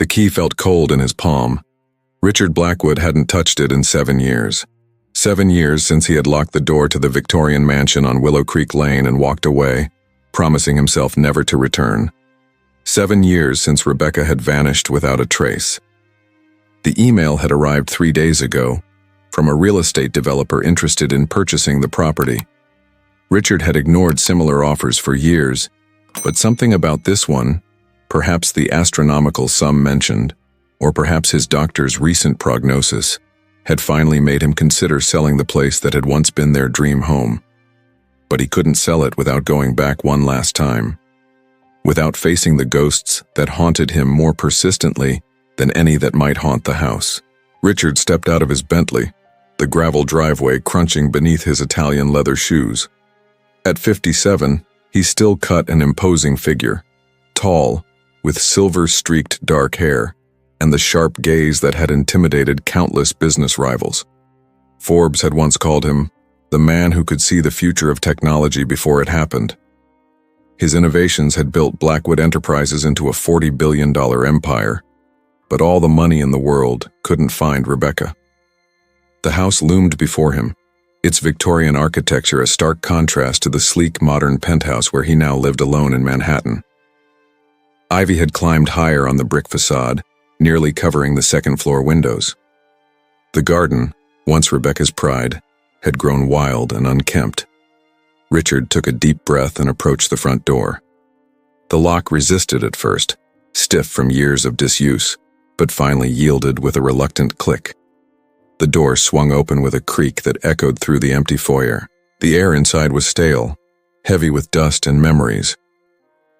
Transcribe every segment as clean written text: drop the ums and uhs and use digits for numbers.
The key felt cold in his palm. Richard Blackwood hadn't touched it in 7 years. 7 years since he had locked the door to the Victorian mansion on Willow Creek Lane and walked away, promising himself never to return. 7 years since Rebecca had vanished without a trace. The email had arrived 3 days ago, from a real estate developer interested in purchasing the property. Richard had ignored similar offers for years, but something about this one, perhaps the astronomical sum mentioned, or perhaps his doctor's recent prognosis, had finally made him consider selling the place that had once been their dream home. But he couldn't sell it without going back one last time, without facing the ghosts that haunted him more persistently than any that might haunt the house. Richard stepped out of his Bentley, the gravel driveway crunching beneath his Italian leather shoes. At 57, he still cut an imposing figure, tall, with silver-streaked dark hair, and the sharp gaze that had intimidated countless business rivals. Forbes had once called him the man who could see the future of technology before it happened. His innovations had built Blackwood Enterprises into a $40 billion empire, but all the money in the world couldn't find Rebecca. The house loomed before him, its Victorian architecture a stark contrast to the sleek modern penthouse where he now lived alone in Manhattan. Ivy had climbed higher on the brick facade, nearly covering the second-floor windows. The garden, once Rebecca's pride, had grown wild and unkempt. Richard took a deep breath and approached the front door. The lock resisted at first, stiff from years of disuse, but finally yielded with a reluctant click. The door swung open with a creak that echoed through the empty foyer. The air inside was stale, heavy with dust and memories.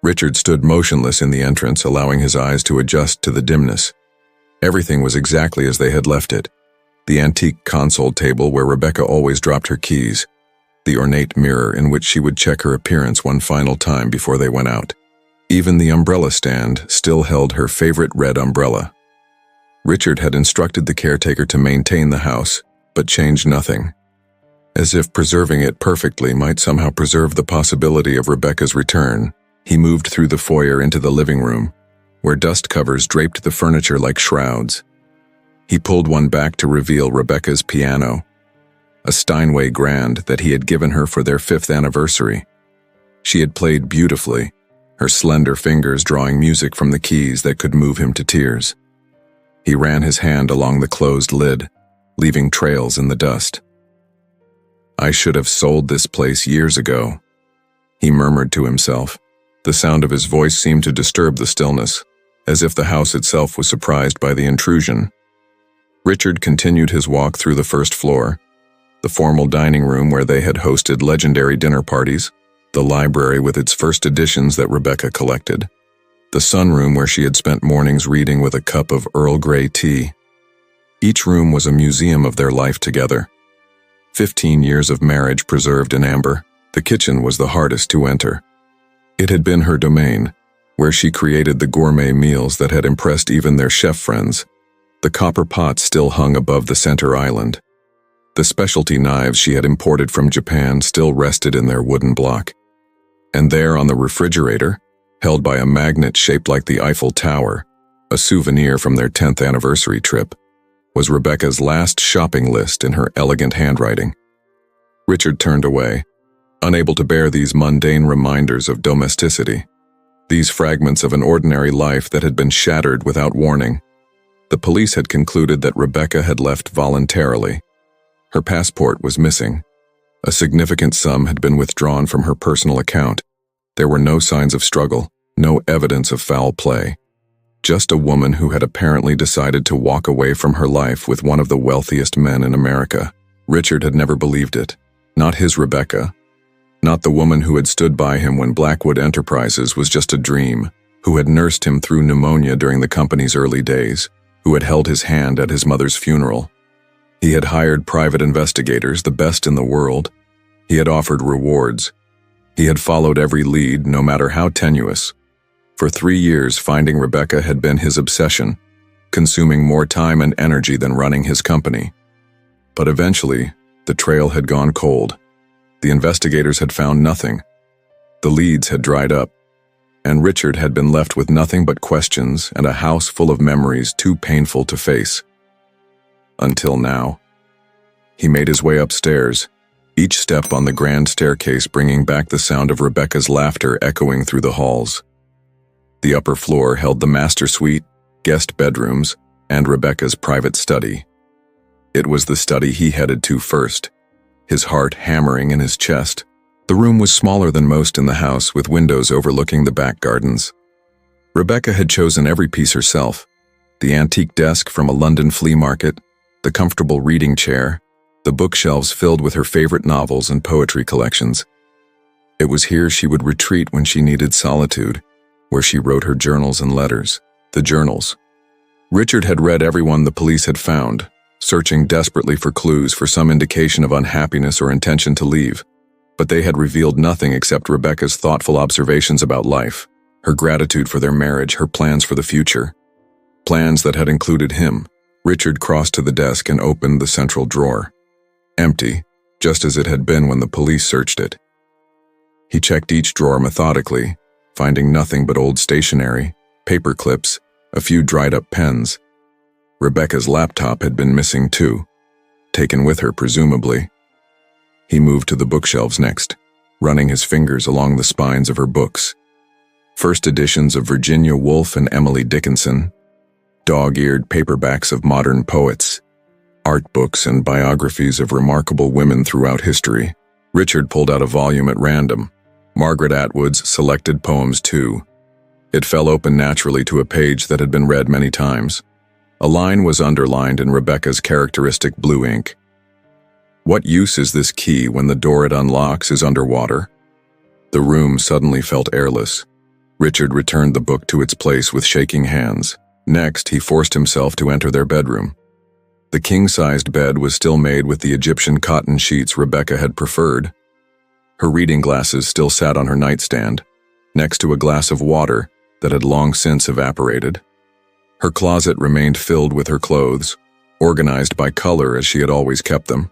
Richard stood motionless in the entrance, allowing his eyes to adjust to the dimness. Everything was exactly as they had left it. The antique console table where Rebecca always dropped her keys. The ornate mirror in which she would check her appearance one final time before they went out. Even the umbrella stand still held her favorite red umbrella. Richard had instructed the caretaker to maintain the house, but change nothing. As if preserving it perfectly might somehow preserve the possibility of Rebecca's return, he moved through the foyer into the living room, where dust covers draped the furniture like shrouds. He pulled one back to reveal Rebecca's piano, a Steinway grand that he had given her for their 5th anniversary. She had played beautifully, her slender fingers drawing music from the keys that could move him to tears. He ran his hand along the closed lid, leaving trails in the dust. "I should have sold this place years ago," he murmured to himself. The sound of his voice seemed to disturb the stillness, as if the house itself was surprised by the intrusion. Richard continued his walk through the first floor, the formal dining room where they had hosted legendary dinner parties, the library with its first editions that Rebecca collected, the sunroom where she had spent mornings reading with a cup of Earl Grey tea. Each room was a museum of their life together. 15 years of marriage preserved in amber. The kitchen was the hardest to enter. It had been her domain, where she created the gourmet meals that had impressed even their chef friends. The copper pot still hung above the center island. The specialty knives she had imported from Japan still rested in their wooden block. And there on the refrigerator, held by a magnet shaped like the Eiffel Tower, a souvenir from their 10th anniversary trip, was Rebecca's last shopping list in her elegant handwriting. Richard turned away, unable to bear these mundane reminders of domesticity, these fragments of an ordinary life that had been shattered without warning. The police had concluded that Rebecca had left voluntarily. Her passport was missing. A significant sum had been withdrawn from her personal account. There were no signs of struggle, no evidence of foul play. Just a woman who had apparently decided to walk away from her life with one of the wealthiest men in America. Richard had never believed it. Not his Rebecca. Not the woman who had stood by him when Blackwood Enterprises was just a dream, who had nursed him through pneumonia during the company's early days, who had held his hand at his mother's funeral. He had hired private investigators, the best in the world. He had offered rewards. He had followed every lead, no matter how tenuous. For 3 years, finding Rebecca had been his obsession, consuming more time and energy than running his company. But eventually, the trail had gone cold. The investigators had found nothing. The leads had dried up. and Richard had been left with nothing but questions and a house full of memories too painful to face. Until now. He made his way upstairs, each step on the grand staircase bringing back the sound of Rebecca's laughter echoing through the halls. The upper floor held the master suite, guest bedrooms, and Rebecca's private study. It was the study he headed to first, his heart hammering in his chest. The room was smaller than most in the house, with windows overlooking the back gardens. Rebecca had chosen every piece herself: the antique desk from a London flea market, the comfortable reading chair, the bookshelves filled with her favorite novels and poetry collections. It was here she would retreat when she needed solitude, where she wrote her journals and letters. The journals. Richard had read every one the police had found, searching desperately for clues for some indication of unhappiness or intention to leave. But they had revealed nothing except Rebecca's thoughtful observations about life, her gratitude for their marriage, her plans for the future. Plans that had included him. Richard crossed to the desk and opened the central drawer. Empty, just as it had been when the police searched it. He checked each drawer methodically, finding nothing but old stationery, paper clips, a few dried-up pens. Rebecca's laptop had been missing too, taken with her presumably. He moved to the bookshelves next, running his fingers along the spines of her books. First editions of Virginia Woolf and Emily Dickinson, dog-eared paperbacks of modern poets, art books and biographies of remarkable women throughout history. Richard pulled out a volume at random, Margaret Atwood's Selected Poems 2. It fell open naturally to a page that had been read many times. A line was underlined in Rebecca's characteristic blue ink. What use is this key when the door it unlocks is underwater? The room suddenly felt airless. Richard returned the book to its place with shaking hands. Next, he forced himself to enter their bedroom. The king-sized bed was still made with the Egyptian cotton sheets Rebecca had preferred. Her reading glasses still sat on her nightstand, next to a glass of water that had long since evaporated. Her closet remained filled with her clothes, organized by color as she had always kept them.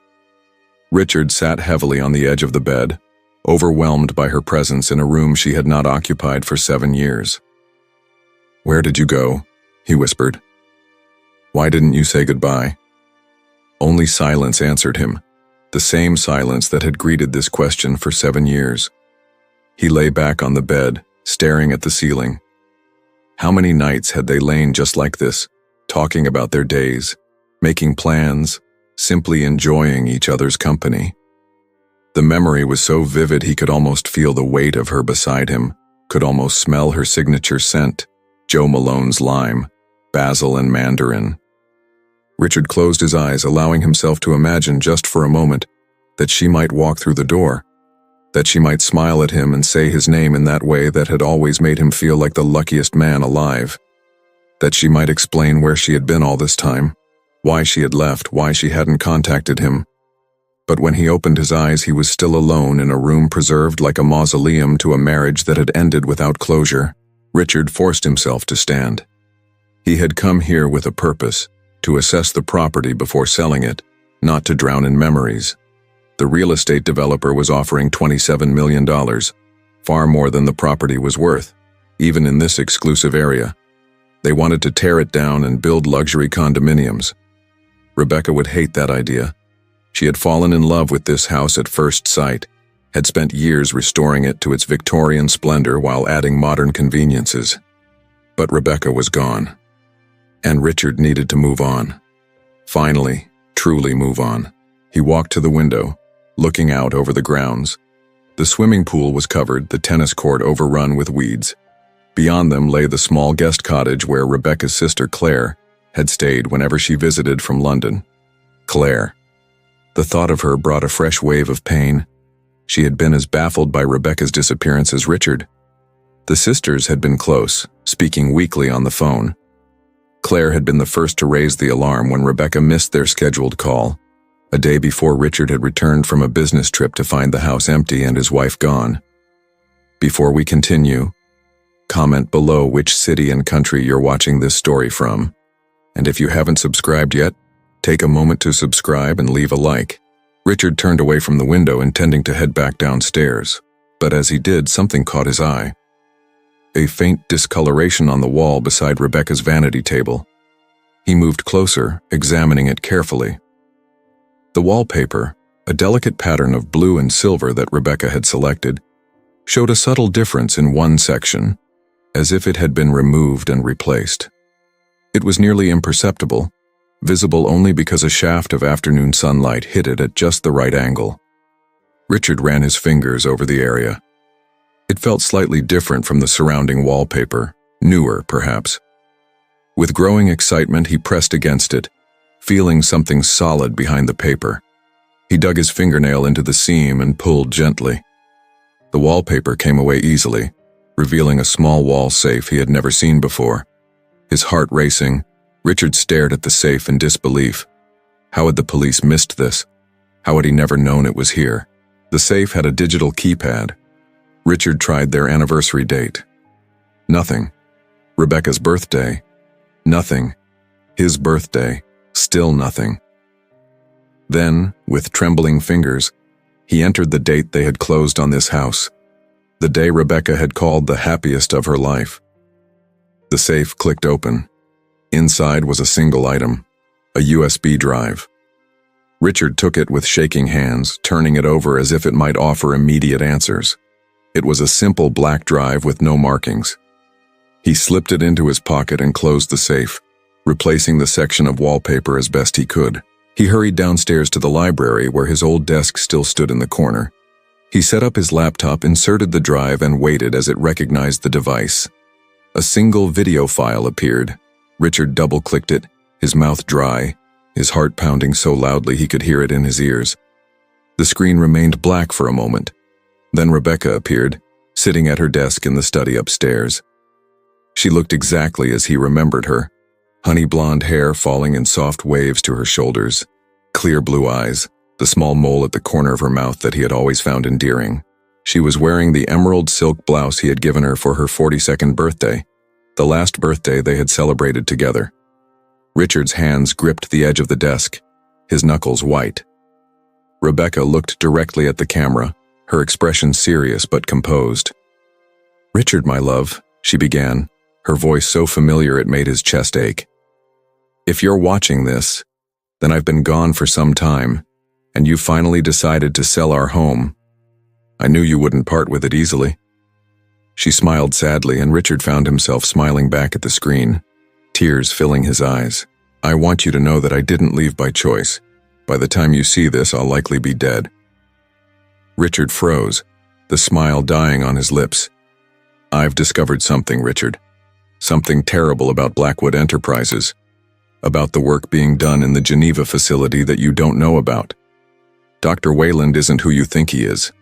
Richard sat heavily on the edge of the bed, overwhelmed by her presence in a room she had not occupied for 7 years. "Where did you go?" he whispered. "Why didn't you say goodbye?" Only silence answered him, the same silence that had greeted this question for 7 years. He lay back on the bed, staring at the ceiling. How many nights had they lain just like this, talking about their days, making plans, simply enjoying each other's company? The memory was so vivid he could almost feel the weight of her beside him, could almost smell her signature scent, Joe Malone's lime, basil and mandarin. Richard closed his eyes, allowing himself to imagine just for a moment that she might walk through the door, that she might smile at him and say his name in that way that had always made him feel like the luckiest man alive, that she might explain where she had been all this time, why she had left, why she hadn't contacted him. But when he opened his eyes, he was still alone in a room preserved like a mausoleum to a marriage that had ended without closure. Richard forced himself to stand. He had come here with a purpose, to assess the property before selling it, not to drown in memories. The real estate developer was offering $27 million, far more than the property was worth, even in this exclusive area. They wanted to tear it down and build luxury condominiums. Rebecca would hate that idea. She had fallen in love with this house at first sight, had spent years restoring it to its Victorian splendor while adding modern conveniences. But Rebecca was gone. And Richard needed to move on. Finally, truly move on. He walked to the window, looking out over the grounds. The swimming pool was covered, the tennis court overrun with weeds. Beyond them lay the small guest cottage where Rebecca's sister Claire had stayed whenever she visited from London. Claire. The thought of her brought a fresh wave of pain. She had been as baffled by Rebecca's disappearance as Richard. The sisters had been close, speaking weekly on the phone. Claire had been the first to raise the alarm when Rebecca missed their scheduled call, a day before Richard had returned from a business trip to find the house empty and his wife gone. Before we continue, comment below which city and country you're watching this story from. And if you haven't subscribed yet, take a moment to subscribe and leave a like. Richard turned away from the window, intending to head back downstairs, but as he did, something caught his eye. a faint discoloration on the wall beside Rebecca's vanity table. He moved closer, examining it carefully. The wallpaper, a delicate pattern of blue and silver that Rebecca had selected, showed a subtle difference in one section, as if it had been removed and replaced. It was nearly imperceptible, visible only because a shaft of afternoon sunlight hit it at just the right angle. Richard ran his fingers over the area. It felt slightly different from the surrounding wallpaper, newer perhaps. With growing excitement, he pressed against it, feeling something solid behind the paper. He dug his fingernail into the seam and pulled gently. The wallpaper came away easily, revealing a small wall safe he had never seen before. His heart racing, Richard stared at the safe in disbelief. How had the police missed this? How had he never known it was here? The safe had a digital keypad. Richard tried their anniversary date. Nothing. Rebecca's birthday. Nothing. His birthday. Still nothing. Then, with trembling fingers, he entered the date they had closed on this house, the day Rebecca had called the happiest of her life. The safe clicked open. Inside was a single item, a USB drive. Richard took it with shaking hands, turning it over as if it might offer immediate answers. It was a simple black drive with no markings. He slipped it into his pocket and closed the safe, replacing the section of wallpaper as best he could. He hurried downstairs to the library where his old desk still stood in the corner. He set up his laptop, inserted the drive, and waited as it recognized the device. A single video file appeared. Richard double-clicked it, his mouth dry, his heart pounding so loudly he could hear it in his ears. The screen remained black for a moment. Then Rebecca appeared, sitting at her desk in the study upstairs. She looked exactly as he remembered her, honey blonde hair falling in soft waves to her shoulders, clear blue eyes, the small mole at the corner of her mouth that he had always found endearing. She was wearing the emerald silk blouse he had given her for her 42nd birthday, the last birthday they had celebrated together. Richard's hands gripped the edge of the desk, his knuckles white. Rebecca looked directly at the camera, her expression serious but composed. "Richard, my love," she began, her voice so familiar it made his chest ache. "If you're watching this, then I've been gone for some time, and you finally decided to sell our home. I knew you wouldn't part with it easily." She smiled sadly, and Richard found himself smiling back at the screen, tears filling his eyes. "I want you to know that I didn't leave by choice. By the time you see this, I'll likely be dead." Richard froze, the smile dying on his lips. "I've discovered something, Richard. Something terrible about Blackwood Enterprises. About the work being done in the Geneva facility that you don't know about. Dr. Wayland isn't who you think he is.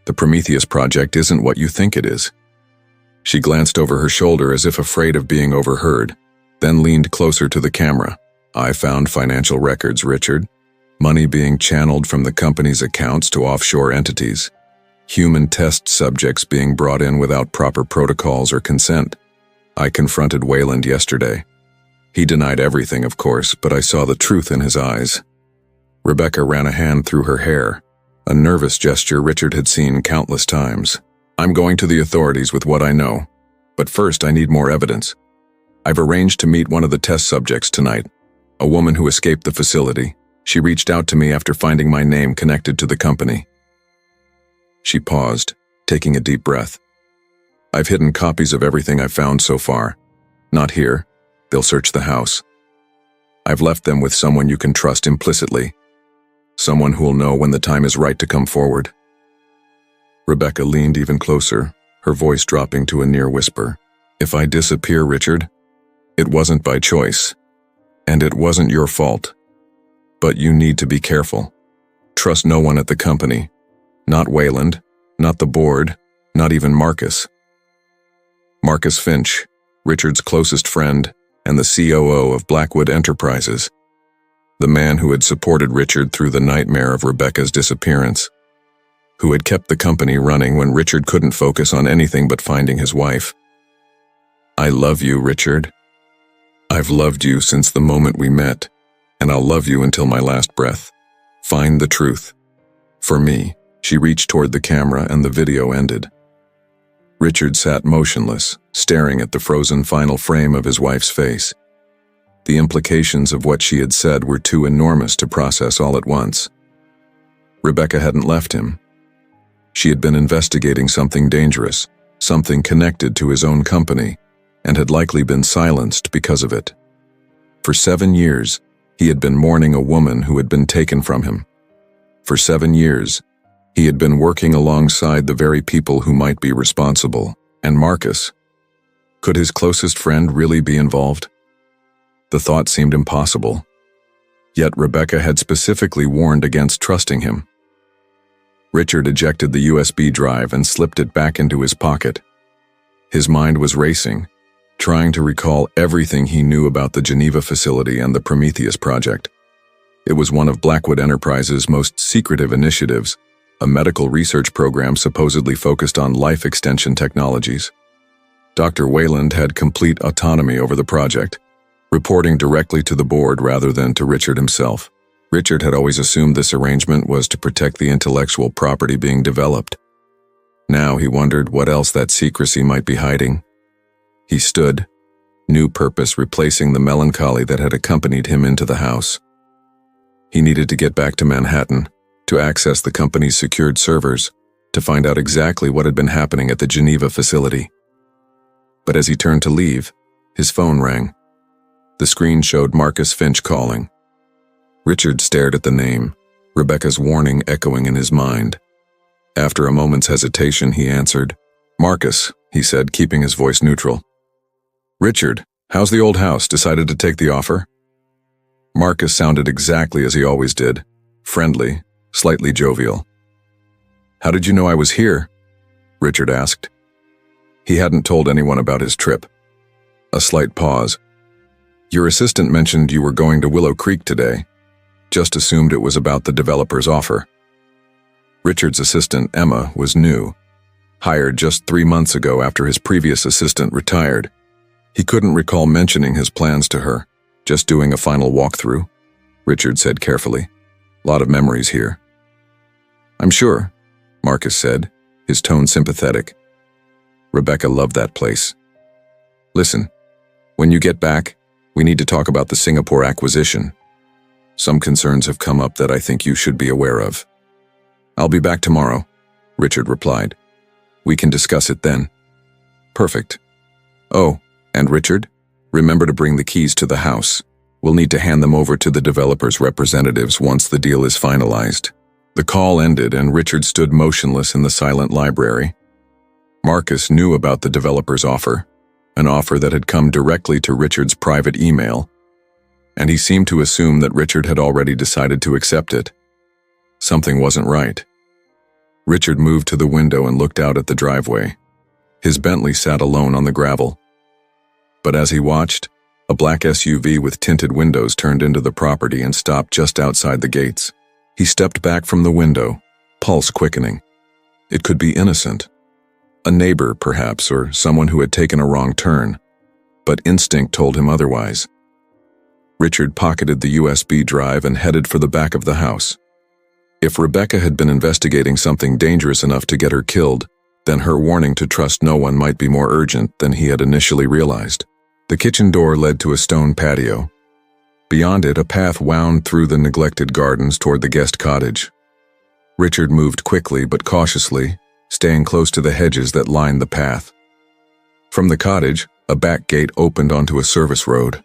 The Prometheus Project isn't what you think it is." She glanced over her shoulder as if afraid of being overheard, then leaned closer to the camera. "I found financial records, Richard. Money being channeled from the company's accounts to offshore entities. Human test subjects being brought in without proper protocols or consent. I confronted Wayland yesterday. He denied everything, of course, but I saw the truth in his eyes." Rebecca ran a hand through her hair, a nervous gesture Richard had seen countless times. "I'm going to the authorities with what I know, but first I need more evidence. I've arranged to meet one of the test subjects tonight, a woman who escaped the facility. She reached out to me after finding my name connected to the company." She paused, taking a deep breath. "I've hidden copies of everything I've found so far. Not here. They'll search the house. I've left them with someone you can trust implicitly. Someone who'll know when the time is right to come forward." Rebecca leaned even closer, her voice dropping to a near whisper. "If I disappear, Richard, it wasn't by choice, and it wasn't your fault. But you need to be careful. Trust no one at the company. Not Wayland, not the board, not even Marcus. Marcus Finch, Richard's closest friend, and the COO of Blackwood Enterprises. The man who had supported Richard through the nightmare of Rebecca's disappearance. Who had kept the company running when Richard couldn't focus on anything but finding his wife. I love you, Richard. I've loved you since the moment we met, and I'll love you until my last breath. Find the truth. For me." She reached toward the camera and the video ended. Richard sat motionless, staring at the frozen final frame of his wife's face. The implications of what she had said were too enormous to process all at once. Rebecca hadn't left him. She had been investigating something dangerous, something connected to his own company, and had likely been silenced because of it. For 7 years, he had been mourning a woman who had been taken from him. For 7 years, he had been working alongside the very people who might be responsible. And Marcus? Could his closest friend really be involved? The thought seemed impossible. Yet Rebecca had specifically warned against trusting him. Richard ejected the USB drive and slipped it back into his pocket. His mind was racing, trying to recall everything he knew about the Geneva facility and the Prometheus project. It was one of Blackwood Enterprises' most secretive initiatives, a medical research program supposedly focused on life extension technologies. Dr. Wayland had complete autonomy over the project, reporting directly to the board rather than to Richard himself. Richard had always assumed this arrangement was to protect the intellectual property being developed. Now he wondered what else that secrecy might be hiding. He stood, new purpose replacing the melancholy that had accompanied him into the house. He needed to get back to Manhattan, to access the company's secured servers, to find out exactly what had been happening at the Geneva facility. But as he turned to leave, his phone rang. The screen showed Marcus Finch calling. Richard stared at the name, Rebecca's warning echoing in his mind. After a moment's hesitation, he answered. "Marcus," he said, keeping his voice neutral. "Richard, how's the old house? Decided to take the offer?" Marcus sounded exactly as he always did, friendly, slightly jovial. "How did you know I was here?" Richard asked. He hadn't told anyone about his trip. A slight pause. "Your assistant mentioned you were going to Willow Creek today. Just assumed it was about the developer's offer." Richard's assistant, Emma, was new, hired just 3 months ago after his previous assistant retired. He couldn't recall mentioning his plans to her, just doing a final walkthrough. Richard said carefully, "Lot of memories here." "I'm sure," Marcus said, his tone sympathetic. Rebecca loved that place. "Listen, when you get back, we need to talk about the Singapore acquisition. Some concerns have come up that I think you should be aware of." "I'll be back tomorrow," Richard replied. "We can discuss it then." "Perfect. Oh, and Richard, remember to bring the keys to the house. We'll need to hand them over to the developer's representatives once the deal is finalized." The call ended and Richard stood motionless in the silent library. Marcus knew about the developer's offer, an offer that had come directly to Richard's private email, and he seemed to assume that Richard had already decided to accept it. Something wasn't right. Richard moved to the window and looked out at the driveway. His Bentley sat alone on the gravel. But as he watched, a black SUV with tinted windows turned into the property and stopped just outside the gates. He stepped back from the window, pulse quickening. It could be innocent. A neighbor, perhaps, or someone who had taken a wrong turn. But instinct told him otherwise. Richard pocketed the USB drive and headed for the back of the house. If Rebecca had been investigating something dangerous enough to get her killed, then her warning to trust no one might be more urgent than he had initially realized. The kitchen door led to a stone patio. Beyond it, a path wound through the neglected gardens toward the guest cottage. Richard moved quickly but cautiously, staying close to the hedges that lined the path. From the cottage, a back gate opened onto a service road.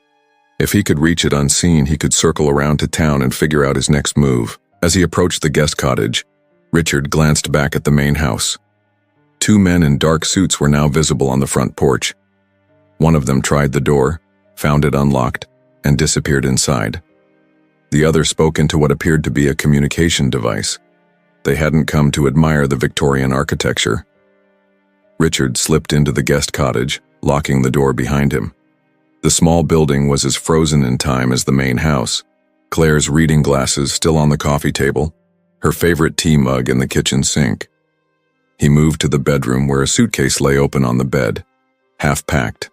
If he could reach it unseen, he could circle around to town and figure out his next move. As he approached the guest cottage, Richard glanced back at the main house. 2 men in dark suits were now visible on the front porch. One of them tried the door, found it unlocked, and disappeared inside. The other spoke into what appeared to be a communication device. They hadn't come to admire the Victorian architecture. Richard slipped into the guest cottage, locking the door behind him. The small building was as frozen in time as the main house. Claire's reading glasses still on the coffee table, her favorite tea mug in the kitchen sink. He moved to the bedroom where a suitcase lay open on the bed, half packed.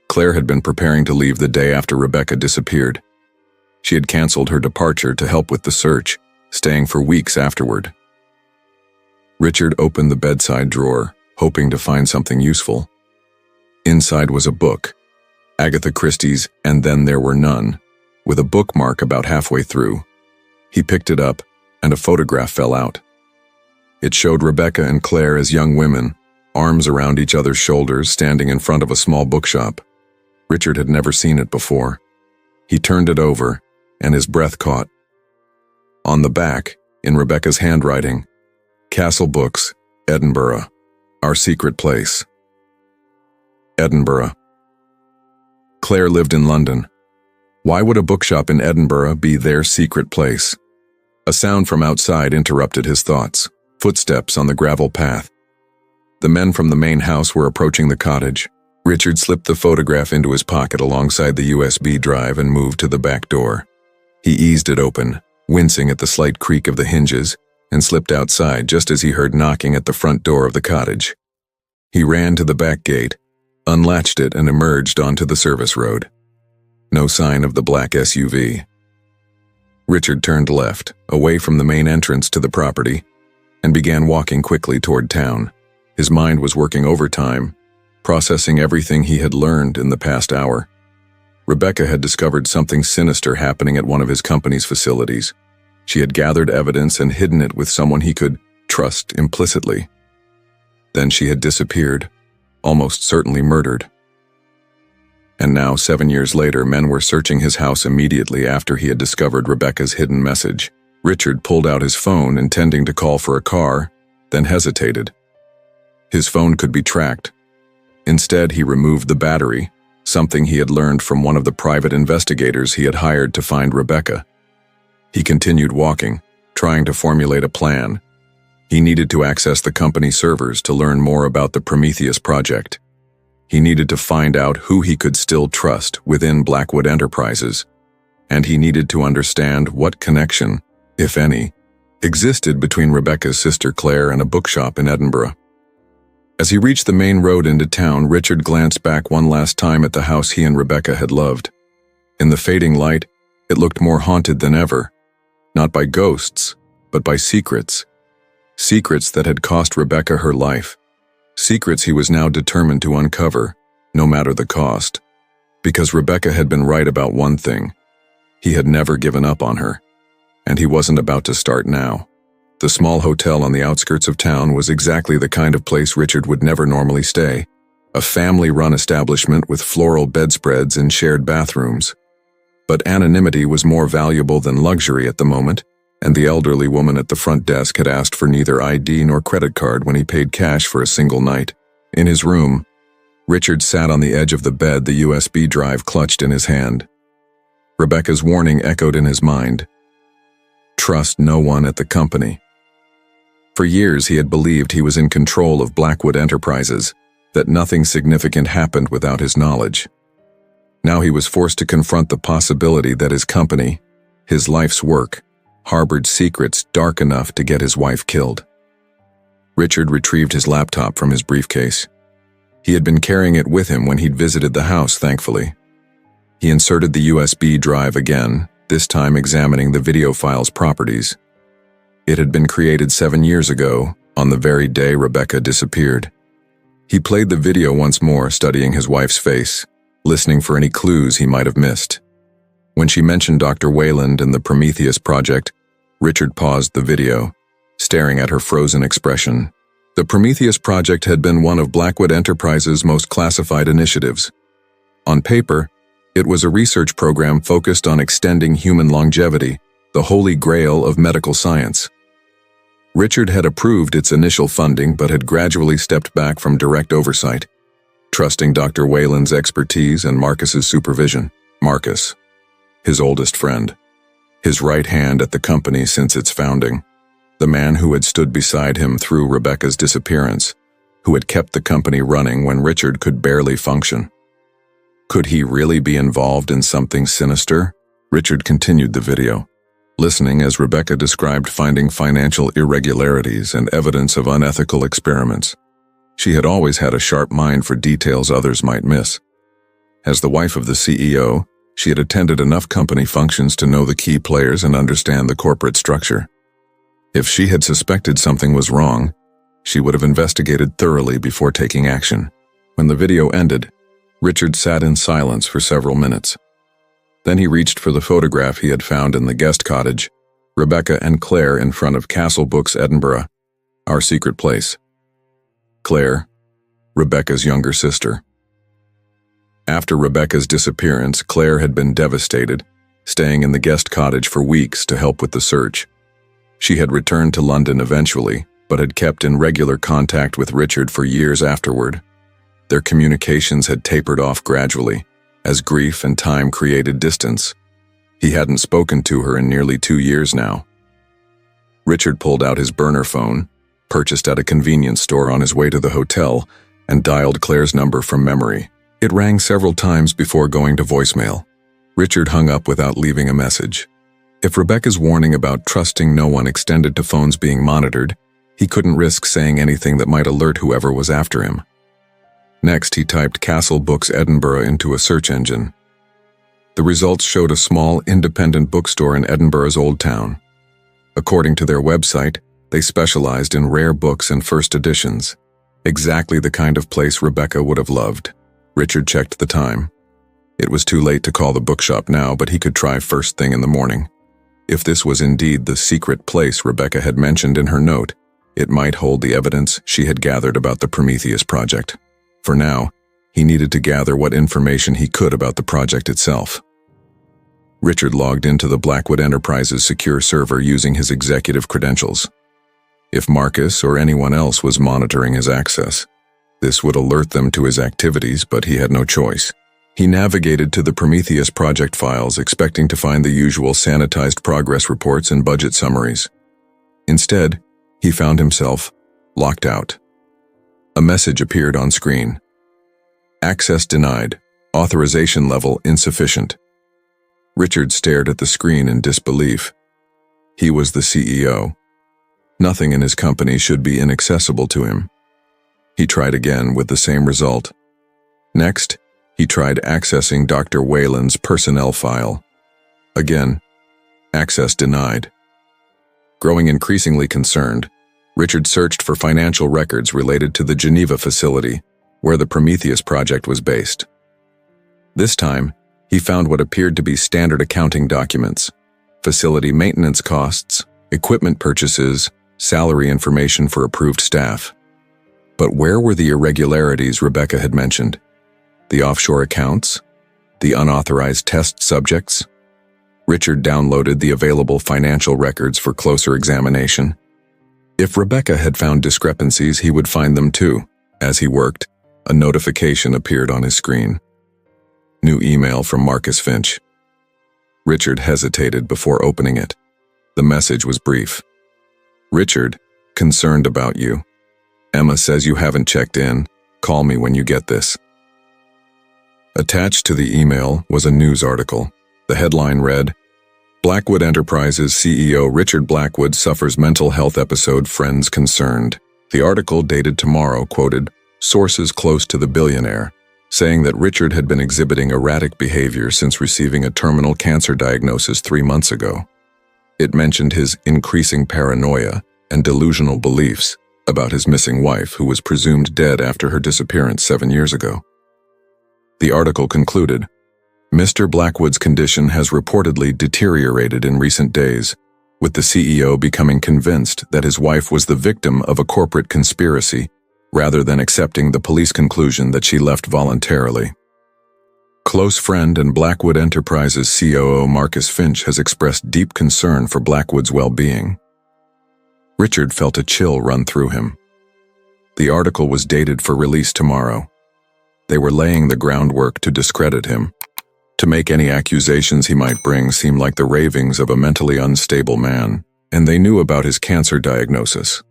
Claire had been preparing to leave the day after Rebecca disappeared. She had canceled her departure to help with the search, staying for weeks afterward. Richard opened the bedside drawer, hoping to find something useful. Inside was a book, Agatha Christie's And Then There Were None, with a bookmark about halfway through. He picked it up, and a photograph fell out. It showed Rebecca and Claire as young women, arms around each other's shoulders, standing in front of a small bookshop. Richard had never seen it before. He turned it over, and his breath caught. On the back, in Rebecca's handwriting, Castle Books, Edinburgh, our secret place. Edinburgh. Claire lived in London. Why would a bookshop in Edinburgh be their secret place? A sound from outside interrupted his thoughts. Footsteps on the gravel path. The men from the main house were approaching the cottage. Richard slipped the photograph into his pocket alongside the USB drive and moved to the back door. He eased it open, wincing at the slight creak of the hinges, and slipped outside just as he heard knocking at the front door of the cottage. He ran to the back gate, unlatched it, and emerged onto the service road. No sign of the black SUV. Richard turned left, away from the main entrance to the property, and began walking quickly toward town. His mind was working overtime, processing everything he had learned in the past hour. Rebecca had discovered something sinister happening at one of his company's facilities. She had gathered evidence and hidden it with someone he could trust implicitly. Then she had disappeared, almost certainly murdered. And now, 7 years later, men were searching his house immediately after he had discovered Rebecca's hidden message. Richard pulled out his phone, intending to call for a car, then hesitated. His phone could be tracked. Instead, he removed the battery, something he had learned from one of the private investigators he had hired to find Rebecca. He continued walking, trying to formulate a plan. He needed to access the company servers to learn more about the Prometheus project. He needed to find out who he could still trust within Blackwood Enterprises, and he needed to understand what connection, if any, existed between Rebecca's sister Claire and a bookshop in Edinburgh. As he reached the main road into town, Richard glanced back one last time at the house he and Rebecca had loved. In the fading light, it looked more haunted than ever, not by ghosts, but by secrets. Secrets that had cost Rebecca her life. Secrets he was now determined to uncover, no matter the cost. Because Rebecca had been right about one thing. He had never given up on her. And he wasn't about to start now. The small hotel on the outskirts of town was exactly the kind of place Richard would never normally stay. A family-run establishment with floral bedspreads and shared bathrooms. But anonymity was more valuable than luxury at the moment, and the elderly woman at the front desk had asked for neither ID nor credit card when he paid cash for a single night. In his room, Richard sat on the edge of the bed, the USB drive clutched in his hand. Rebecca's warning echoed in his mind. Trust no one at the company. For years he had believed he was in control of Blackwood Enterprises, that nothing significant happened without his knowledge. Now he was forced to confront the possibility that his company, his life's work, harbored secrets dark enough to get his wife killed. Richard retrieved his laptop from his briefcase. He had been carrying it with him when he'd visited the house, thankfully. He inserted the USB drive again, this time examining the video file's properties. It had been created 7 years ago, on the very day Rebecca disappeared. He played the video once more, studying his wife's face, listening for any clues he might have missed. When she mentioned Dr. Wayland and the Prometheus project, Richard paused the video, staring at her frozen expression. The Prometheus project had been one of Blackwood Enterprises' most classified initiatives. On paper, it was a research program focused on extending human longevity, the holy grail of medical science. Richard had approved its initial funding but had gradually stepped back from direct oversight, trusting Dr. Wayland's expertise and Marcus's supervision. Marcus, his oldest friend, his right hand at the company since its founding, the man who had stood beside him through Rebecca's disappearance, who had kept the company running when Richard could barely function. Could he really be involved in something sinister? Richard continued the video, listening as Rebecca described finding financial irregularities and evidence of unethical experiments. She had always had a sharp mind for details others might miss. As the wife of the CEO, she had attended enough company functions to know the key players and understand the corporate structure. If she had suspected something was wrong, She would have investigated thoroughly before taking action. When the video ended, Richard sat in silence for several minutes. Then he reached for the photograph he had found in the guest cottage, Rebecca and Claire in front of Castle Books, Edinburgh, our secret place. Claire, Rebecca's younger sister. After Rebecca's disappearance, Claire had been devastated, staying in the guest cottage for weeks to help with the search. She had returned to London eventually, but had kept in regular contact with Richard for years afterward. Their communications had tapered off gradually, as grief and time created distance. He hadn't spoken to her in nearly 2 years now. Richard pulled out his burner phone, purchased at a convenience store on his way to the hotel, and dialed Claire's number from memory. It rang several times before going to voicemail. Richard hung up without leaving a message. If Rebecca's warning about trusting no one extended to phones being monitored, he couldn't risk saying anything that might alert whoever was after him. Next, he typed Castle Books Edinburgh into a search engine. The results showed a small, independent bookstore in Edinburgh's Old Town. According to their website, they specialized in rare books and first editions. Exactly the kind of place Rebecca would have loved. Richard checked the time. It was too late to call the bookshop now, but he could try first thing in the morning. If this was indeed the secret place Rebecca had mentioned in her note, it might hold the evidence she had gathered about the Prometheus project. For now, he needed to gather what information he could about the project itself. Richard logged into the Blackwood Enterprises secure server using his executive credentials. If Marcus or anyone else was monitoring his access, this would alert them to his activities, but he had no choice. He navigated to the Prometheus project files, expecting to find the usual sanitized progress reports and budget summaries. Instead, he found himself locked out. A message appeared on screen. Access denied. Authorization level insufficient. Richard stared at the screen in disbelief. He was the CEO. Nothing in his company should be inaccessible to him. He tried again with the same result. Next, he tried accessing Dr. Whalen's personnel file. Again, access denied. Growing increasingly concerned, Richard searched for financial records related to the Geneva facility, where the Prometheus project was based. This time, he found what appeared to be standard accounting documents: facility maintenance costs, equipment purchases, salary information for approved staff. But where were the irregularities Rebecca had mentioned? The offshore accounts? The unauthorized test subjects? Richard downloaded the available financial records for closer examination. If Rebecca had found discrepancies, he would find them too. As he worked, a notification appeared on his screen. New email from Marcus Finch. Richard hesitated before opening it. The message was brief. Richard, concerned about you. Emma says you haven't checked in. Call me when you get this. Attached to the email was a news article. The headline read, Blackwood Enterprises CEO Richard Blackwood suffers mental health episode, friends concerned. The article, dated tomorrow, quoted sources close to the billionaire, saying that Richard had been exhibiting erratic behavior since receiving a terminal cancer diagnosis 3 months ago. It mentioned his increasing paranoia and delusional beliefs about his missing wife, who was presumed dead after her disappearance 7 years ago. The article concluded, Mr. Blackwood's condition has reportedly deteriorated in recent days, with the CEO becoming convinced that his wife was the victim of a corporate conspiracy rather than accepting the police conclusion that she left voluntarily. Close friend and Blackwood Enterprises COO Marcus Finch has expressed deep concern for Blackwood's well-being. Richard felt a chill run through him. The article was dated for release tomorrow. They were laying the groundwork to discredit him, to make any accusations he might bring seem like the ravings of a mentally unstable man, and they knew about his cancer diagnosis,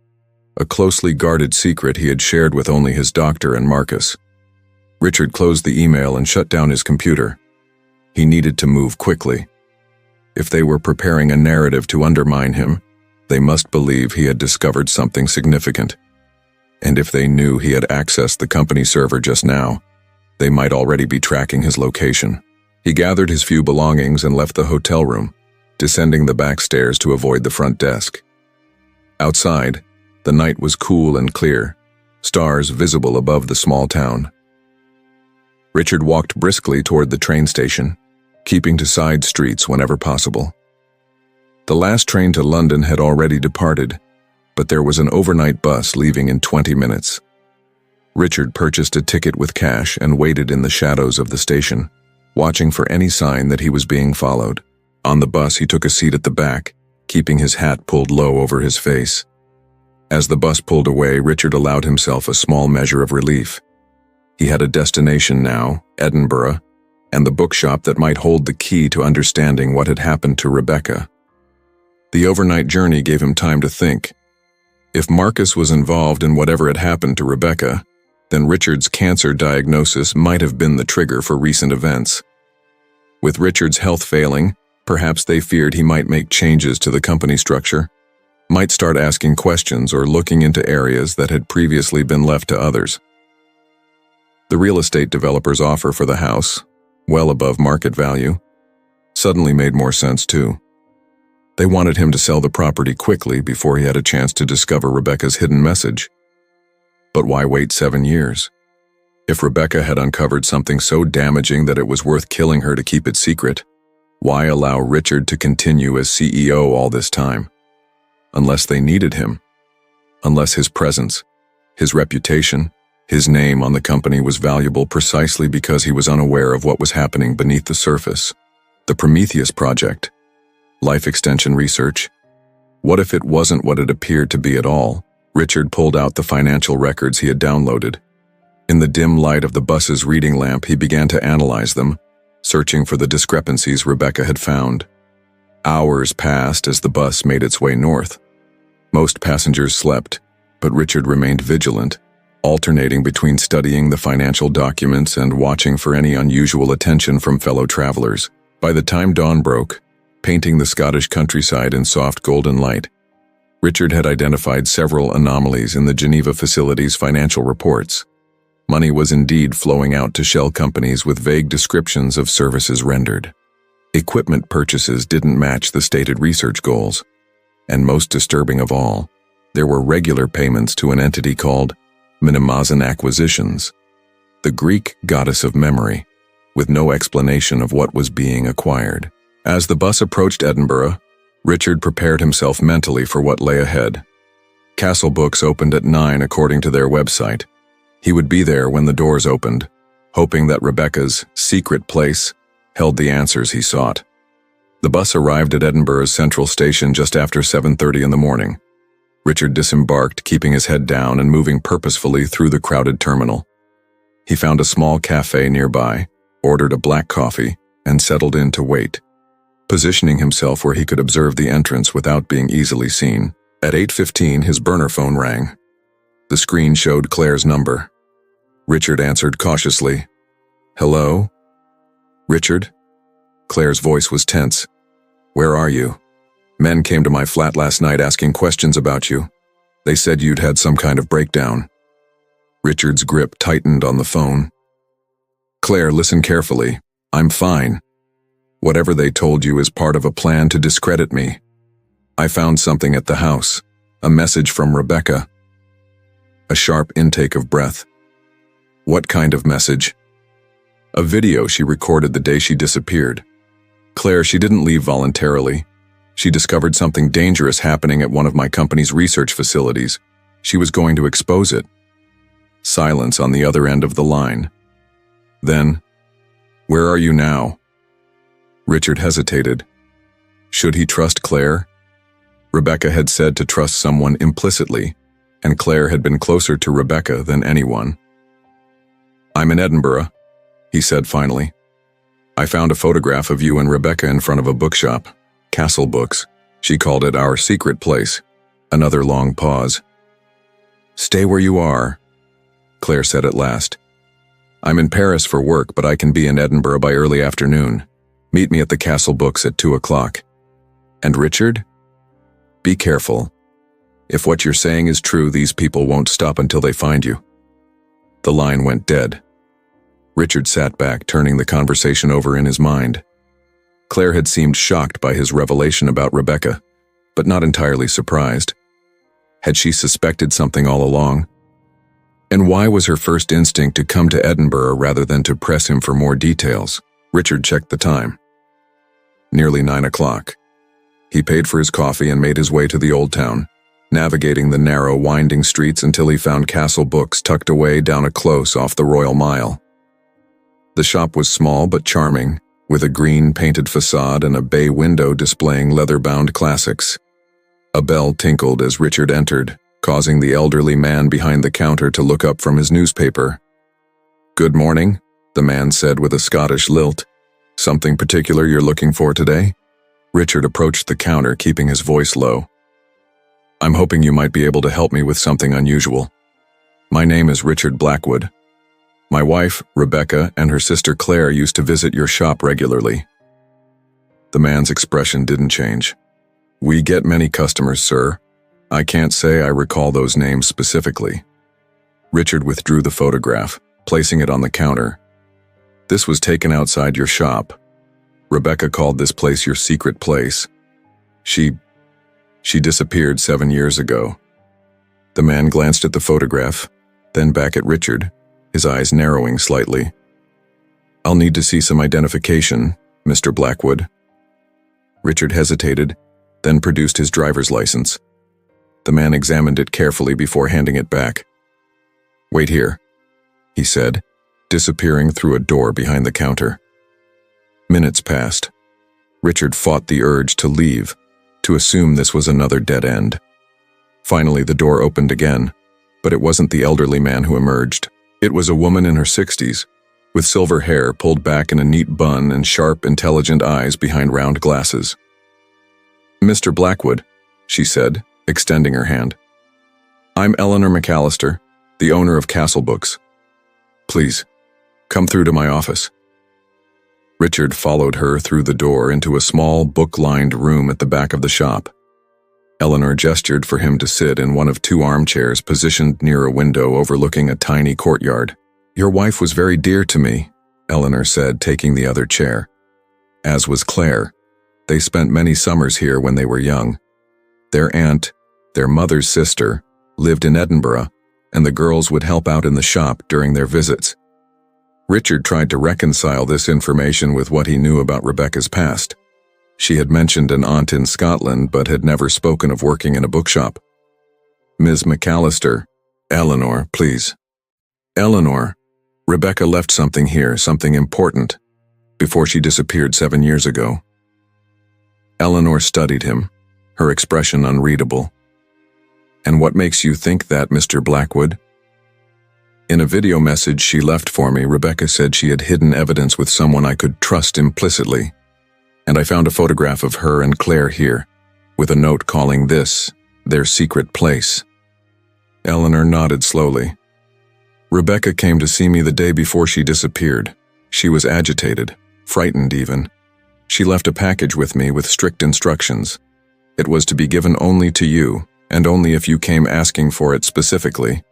a closely guarded secret he had shared with only his doctor and Marcus. Richard closed the email and shut down his computer. He needed to move quickly. If they were preparing a narrative to undermine him, they must believe he had discovered something significant. And if they knew he had accessed the company server just now, they might already be tracking his location. He gathered his few belongings and left the hotel room, descending the back stairs to avoid the front desk. Outside, The night was cool and clear, stars visible above the small town. Richard walked briskly toward the train station, keeping to side streets whenever possible. The last train to London had already departed, but there was an overnight bus leaving in 20 minutes. Richard purchased a ticket with cash and waited in the shadows of the station, watching for any sign that he was being followed. On the bus, he took a seat at the back, keeping his hat pulled low over his face. As the bus pulled away, Richard allowed himself a small measure of relief. He had a destination now, Edinburgh, and the bookshop that might hold the key to understanding what had happened to Rebecca. The overnight journey gave him time to think. If Marcus was involved in whatever had happened to Rebecca, then Richard's cancer diagnosis might have been the trigger for recent events. With Richard's health failing, perhaps they feared he might make changes to the company structure, might start asking questions or looking into areas that had previously been left to others. The real estate developer's offer for the house, well above market value, suddenly made more sense too. They wanted him to sell the property quickly before he had a chance to discover Rebecca's hidden message. But why wait 7 years? If Rebecca had uncovered something so damaging that it was worth killing her to keep it secret, why allow Richard to continue as CEO all this time? Unless they needed him. Unless his presence, his reputation, his name on the company was valuable precisely because he was unaware of what was happening beneath the surface. The Prometheus Project. Life extension research. What if it wasn't what it appeared to be at all? Richard pulled out the financial records he had downloaded. In the dim light of the bus's reading lamp, he began to analyze them, searching for the discrepancies Rebecca had found. Hours passed as the bus made its way north. Most passengers slept, but Richard remained vigilant, alternating between studying the financial documents and watching for any unusual attention from fellow travelers. By the time dawn broke, painting the Scottish countryside in soft golden light, Richard had identified several anomalies in the Geneva facility's financial reports. Money was indeed flowing out to shell companies with vague descriptions of services rendered. Equipment purchases didn't match the stated research goals. And most disturbing of all, there were regular payments to an entity called Minimazan Acquisitions, the Greek goddess of memory, with no explanation of what was being acquired. As the bus approached Edinburgh, Richard prepared himself mentally for what lay ahead. Castle Books opened at 9 according to their website. He would be there when the doors opened, hoping that Rebecca's secret place held the answers he sought. The bus arrived at Edinburgh's central station just after 7:30 in the morning. Richard disembarked, keeping his head down and moving purposefully through the crowded terminal. He found a small cafe nearby, ordered a black coffee, and settled in to wait, positioning himself where he could observe the entrance without being easily seen. At 8:15, his burner phone rang. The screen showed Claire's number. Richard answered cautiously. "Hello? Richard?" Claire's voice was tense. "Where are you? Men came to my flat last night asking questions about you. They said you'd had some kind of breakdown." Richard's grip tightened on the phone. "Claire, listen carefully. I'm fine. Whatever they told you is part of a plan to discredit me. I found something at the house, a message from Rebecca." A sharp intake of breath. "What kind of message?" "A video she recorded the day she disappeared. Claire, she didn't leave voluntarily. She discovered something dangerous happening at one of my company's research facilities. She was going to expose it." Silence on the other end of the line. Then, "Where are you now?" Richard hesitated. Should he trust Claire? Rebecca had said to trust someone implicitly, and Claire had been closer to Rebecca than anyone. "I'm in Edinburgh," he said finally. "I found a photograph of you and Rebecca in front of a bookshop. Castle Books. She called it our secret place." Another long pause. "Stay where you are," Claire said at last. "I'm in Paris for work, but I can be in Edinburgh by early afternoon. Meet me at the Castle Books at 2 o'clock. And Richard? Be careful. If what you're saying is true, these people won't stop until they find you." The line went dead. Richard sat back, turning the conversation over in his mind. Claire had seemed shocked by his revelation about Rebecca, but not entirely surprised. Had she suspected something all along? And why was her first instinct to come to Edinburgh rather than to press him for more details? Richard checked the time. Nearly 9 o'clock. He paid for his coffee and made his way to the old town, navigating the narrow, winding streets until he found Castle Books tucked away down a close off the Royal Mile. The shop was small but charming, with a green painted facade and a bay window displaying leather-bound classics. A bell tinkled as Richard entered, causing the elderly man behind the counter to look up from his newspaper. "Good morning," the man said with a Scottish lilt. "Something particular you're looking for today?" Richard approached the counter, keeping his voice low. "I'm hoping you might be able to help me with something unusual. My name is Richard Blackwood. My wife, Rebecca, and her sister Claire used to visit your shop regularly." The man's expression didn't change. "We get many customers, sir. I can't say I recall those names specifically." Richard withdrew the photograph, placing it on the counter. "This was taken outside your shop. Rebecca called this place your secret place. She disappeared 7 years ago." The man glanced at the photograph, then back at Richard, his eyes narrowing slightly. "I'll need to see some identification, Mr. Blackwood." Richard hesitated, then produced his driver's license. The man examined it carefully before handing it back. "Wait here," he said, disappearing through a door behind the counter. Minutes passed. Richard fought the urge to leave, to assume this was another dead end. Finally, the door opened again, but it wasn't the elderly man who emerged. It was a woman in her 60s, with silver hair pulled back in a neat bun and sharp, intelligent eyes behind round glasses. "Mr. Blackwood," she said, extending her hand. "I'm Eleanor McAllister, the owner of Castle Books. Please, come through to my office." Richard followed her through the door into a small, book-lined room at the back of the shop. Eleanor gestured for him to sit in one of 2 armchairs positioned near a window overlooking a tiny courtyard. "Your wife was very dear to me," Eleanor said, taking the other chair. "As was Claire. They spent many summers here when they were young. Their aunt, their mother's sister, lived in Edinburgh, and the girls would help out in the shop during their visits." Richard tried to reconcile this information with what he knew about Rebecca's past. She had mentioned an aunt in Scotland but had never spoken of working in a bookshop. "Ms. McAllister, Eleanor, please. Eleanor, Rebecca left something here, something important, before she disappeared 7 years ago." Eleanor studied him, her expression unreadable. "And what makes you think that, Mr. Blackwood?" "In a video message she left for me, Rebecca said she had hidden evidence with someone I could trust implicitly. And I found a photograph of her and Claire here, with a note calling this their secret place." Eleanor nodded slowly. "Rebecca came to see me the day before she disappeared. She was agitated, frightened even. She left a package with me with strict instructions. It was to be given only to you, and only if you came asking for it specifically."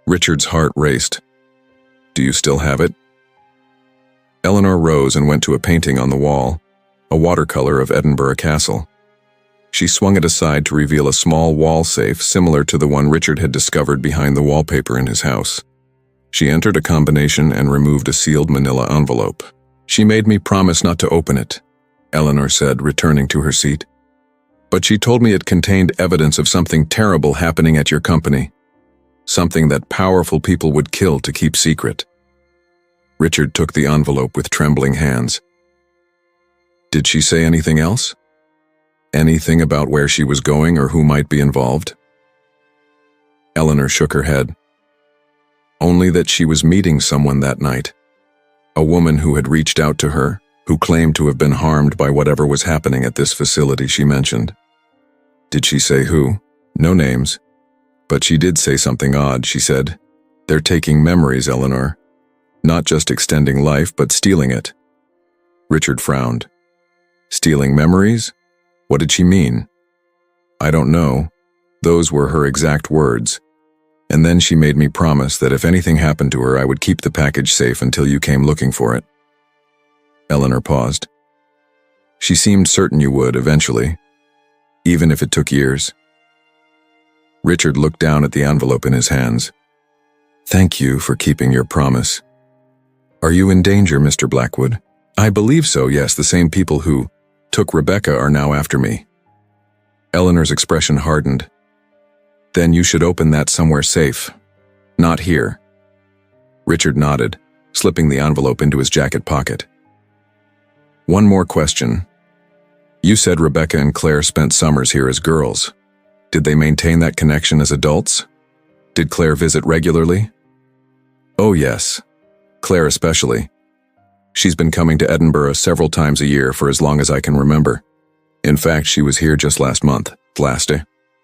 Richard's heart raced. "Do you still have it?" Eleanor rose and went to a painting on the wall, a watercolor of Edinburgh Castle. She swung it aside to reveal a small wall safe similar to the one Richard had discovered behind the wallpaper in his house. She entered a combination and removed a sealed manila envelope. "She made me promise not to open it," Eleanor said, returning to her seat. "But she told me it contained evidence of something terrible happening at your company. Something that powerful people would kill to keep secret." Richard took the envelope with trembling hands. "Did she say anything else? Anything about where she was going or who might be involved?" Eleanor shook her head. "Only that she was meeting someone that night. A woman who had reached out to her, who claimed to have been harmed by whatever was happening at this facility she mentioned." "Did she say who?" "No names. But she did say something odd," she said. "They're taking memories, Eleanor. Not just extending life, but stealing it." Richard frowned. "Stealing memories? What did she mean?" "I don't know. Those were her exact words. And then she made me promise that if anything happened to her, I would keep the package safe until you came looking for it." Eleanor paused. "She seemed certain you would, eventually, even if it took years." Richard looked down at the envelope in his hands. "Thank you for keeping your promise." "Are you in danger, Mr. Blackwood?" "I believe so, yes. The same people who took Rebecca are now after me." Eleanor's expression hardened. "Then you should open that somewhere safe. Not here." Richard nodded, slipping the envelope into his jacket pocket. "One more question. You said Rebecca and Claire spent summers here as girls. Did they maintain that connection as adults? Did Claire visit regularly?" "Oh yes. Claire especially. She's been coming to Edinburgh several times a year for as long as I can remember. In fact, she was here just last month."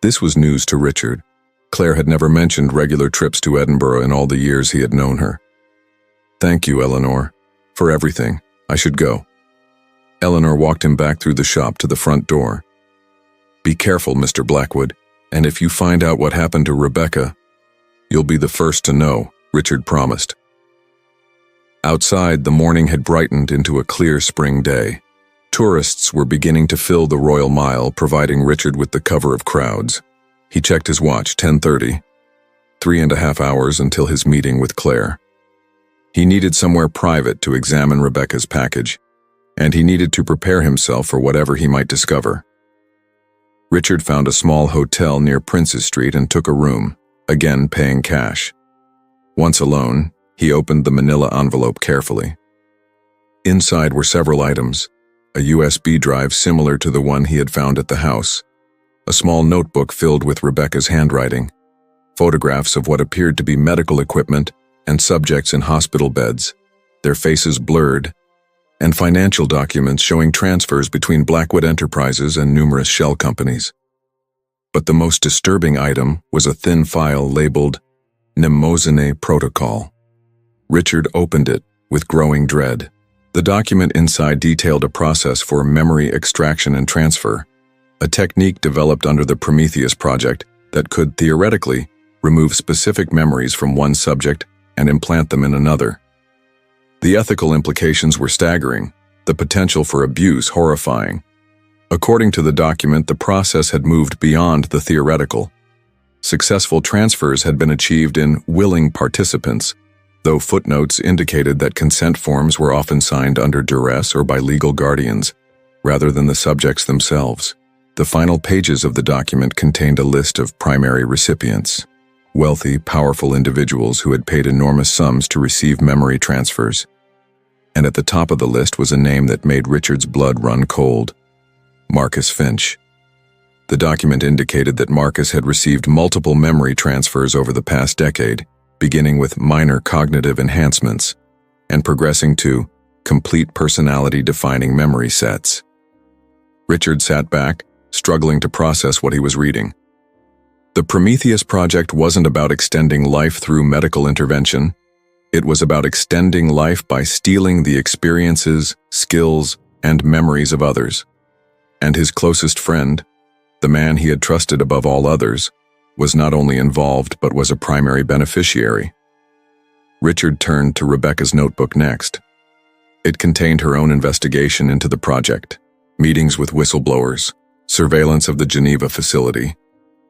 This was news to Richard. Claire had never mentioned regular trips to Edinburgh in all the years he had known her. "Thank you, Eleanor, for everything. I should go." Eleanor walked him back through the shop to the front door. "Be careful, Mr. Blackwood, and if you find out what happened to Rebecca, you'll be the first to know," Richard promised. Outside, the morning had brightened into a clear spring day. Tourists were beginning to fill the Royal Mile, providing Richard with the cover of crowds. He checked his watch, 10:30, 3.5 hours until his meeting with Claire. He needed somewhere private to examine Rebecca's package, and he needed to prepare himself for whatever he might discover. Richard found a small hotel near Princes Street and took a room, again paying cash. Once alone, he opened the manila envelope carefully. Inside were several items: a USB drive similar to the one he had found at the house, a small notebook filled with Rebecca's handwriting, photographs of what appeared to be medical equipment and subjects in hospital beds, their faces blurred, and financial documents showing transfers between Blackwood Enterprises and numerous shell companies. But the most disturbing item was a thin file labeled Mnemosyne Protocol. Richard opened it with growing dread. The document inside detailed a process for memory extraction and transfer, a technique developed under the Prometheus project that could theoretically remove specific memories from one subject and implant them in another. The ethical implications were staggering, the potential for abuse horrifying. According to the document, the process had moved beyond the theoretical. Successful transfers had been achieved in willing participants, though footnotes indicated that consent forms were often signed under duress or by legal guardians, rather than the subjects themselves. The final pages of the document contained a list of primary recipients, wealthy, powerful individuals who had paid enormous sums to receive memory transfers. And at the top of the list was a name that made Richard's blood run cold: Marcus Finch. The document indicated that Marcus had received multiple memory transfers over the past decade, beginning with minor cognitive enhancements and progressing to complete personality-defining memory sets. Richard sat back, struggling to process what he was reading. The Prometheus project wasn't about extending life through medical intervention. It was about extending life by stealing the experiences, skills, and memories of others. And his closest friend, the man he had trusted above all others, was not only involved but was a primary beneficiary. Richard turned to Rebecca's notebook next. It contained her own investigation into the project, meetings with whistleblowers, surveillance of the Geneva facility,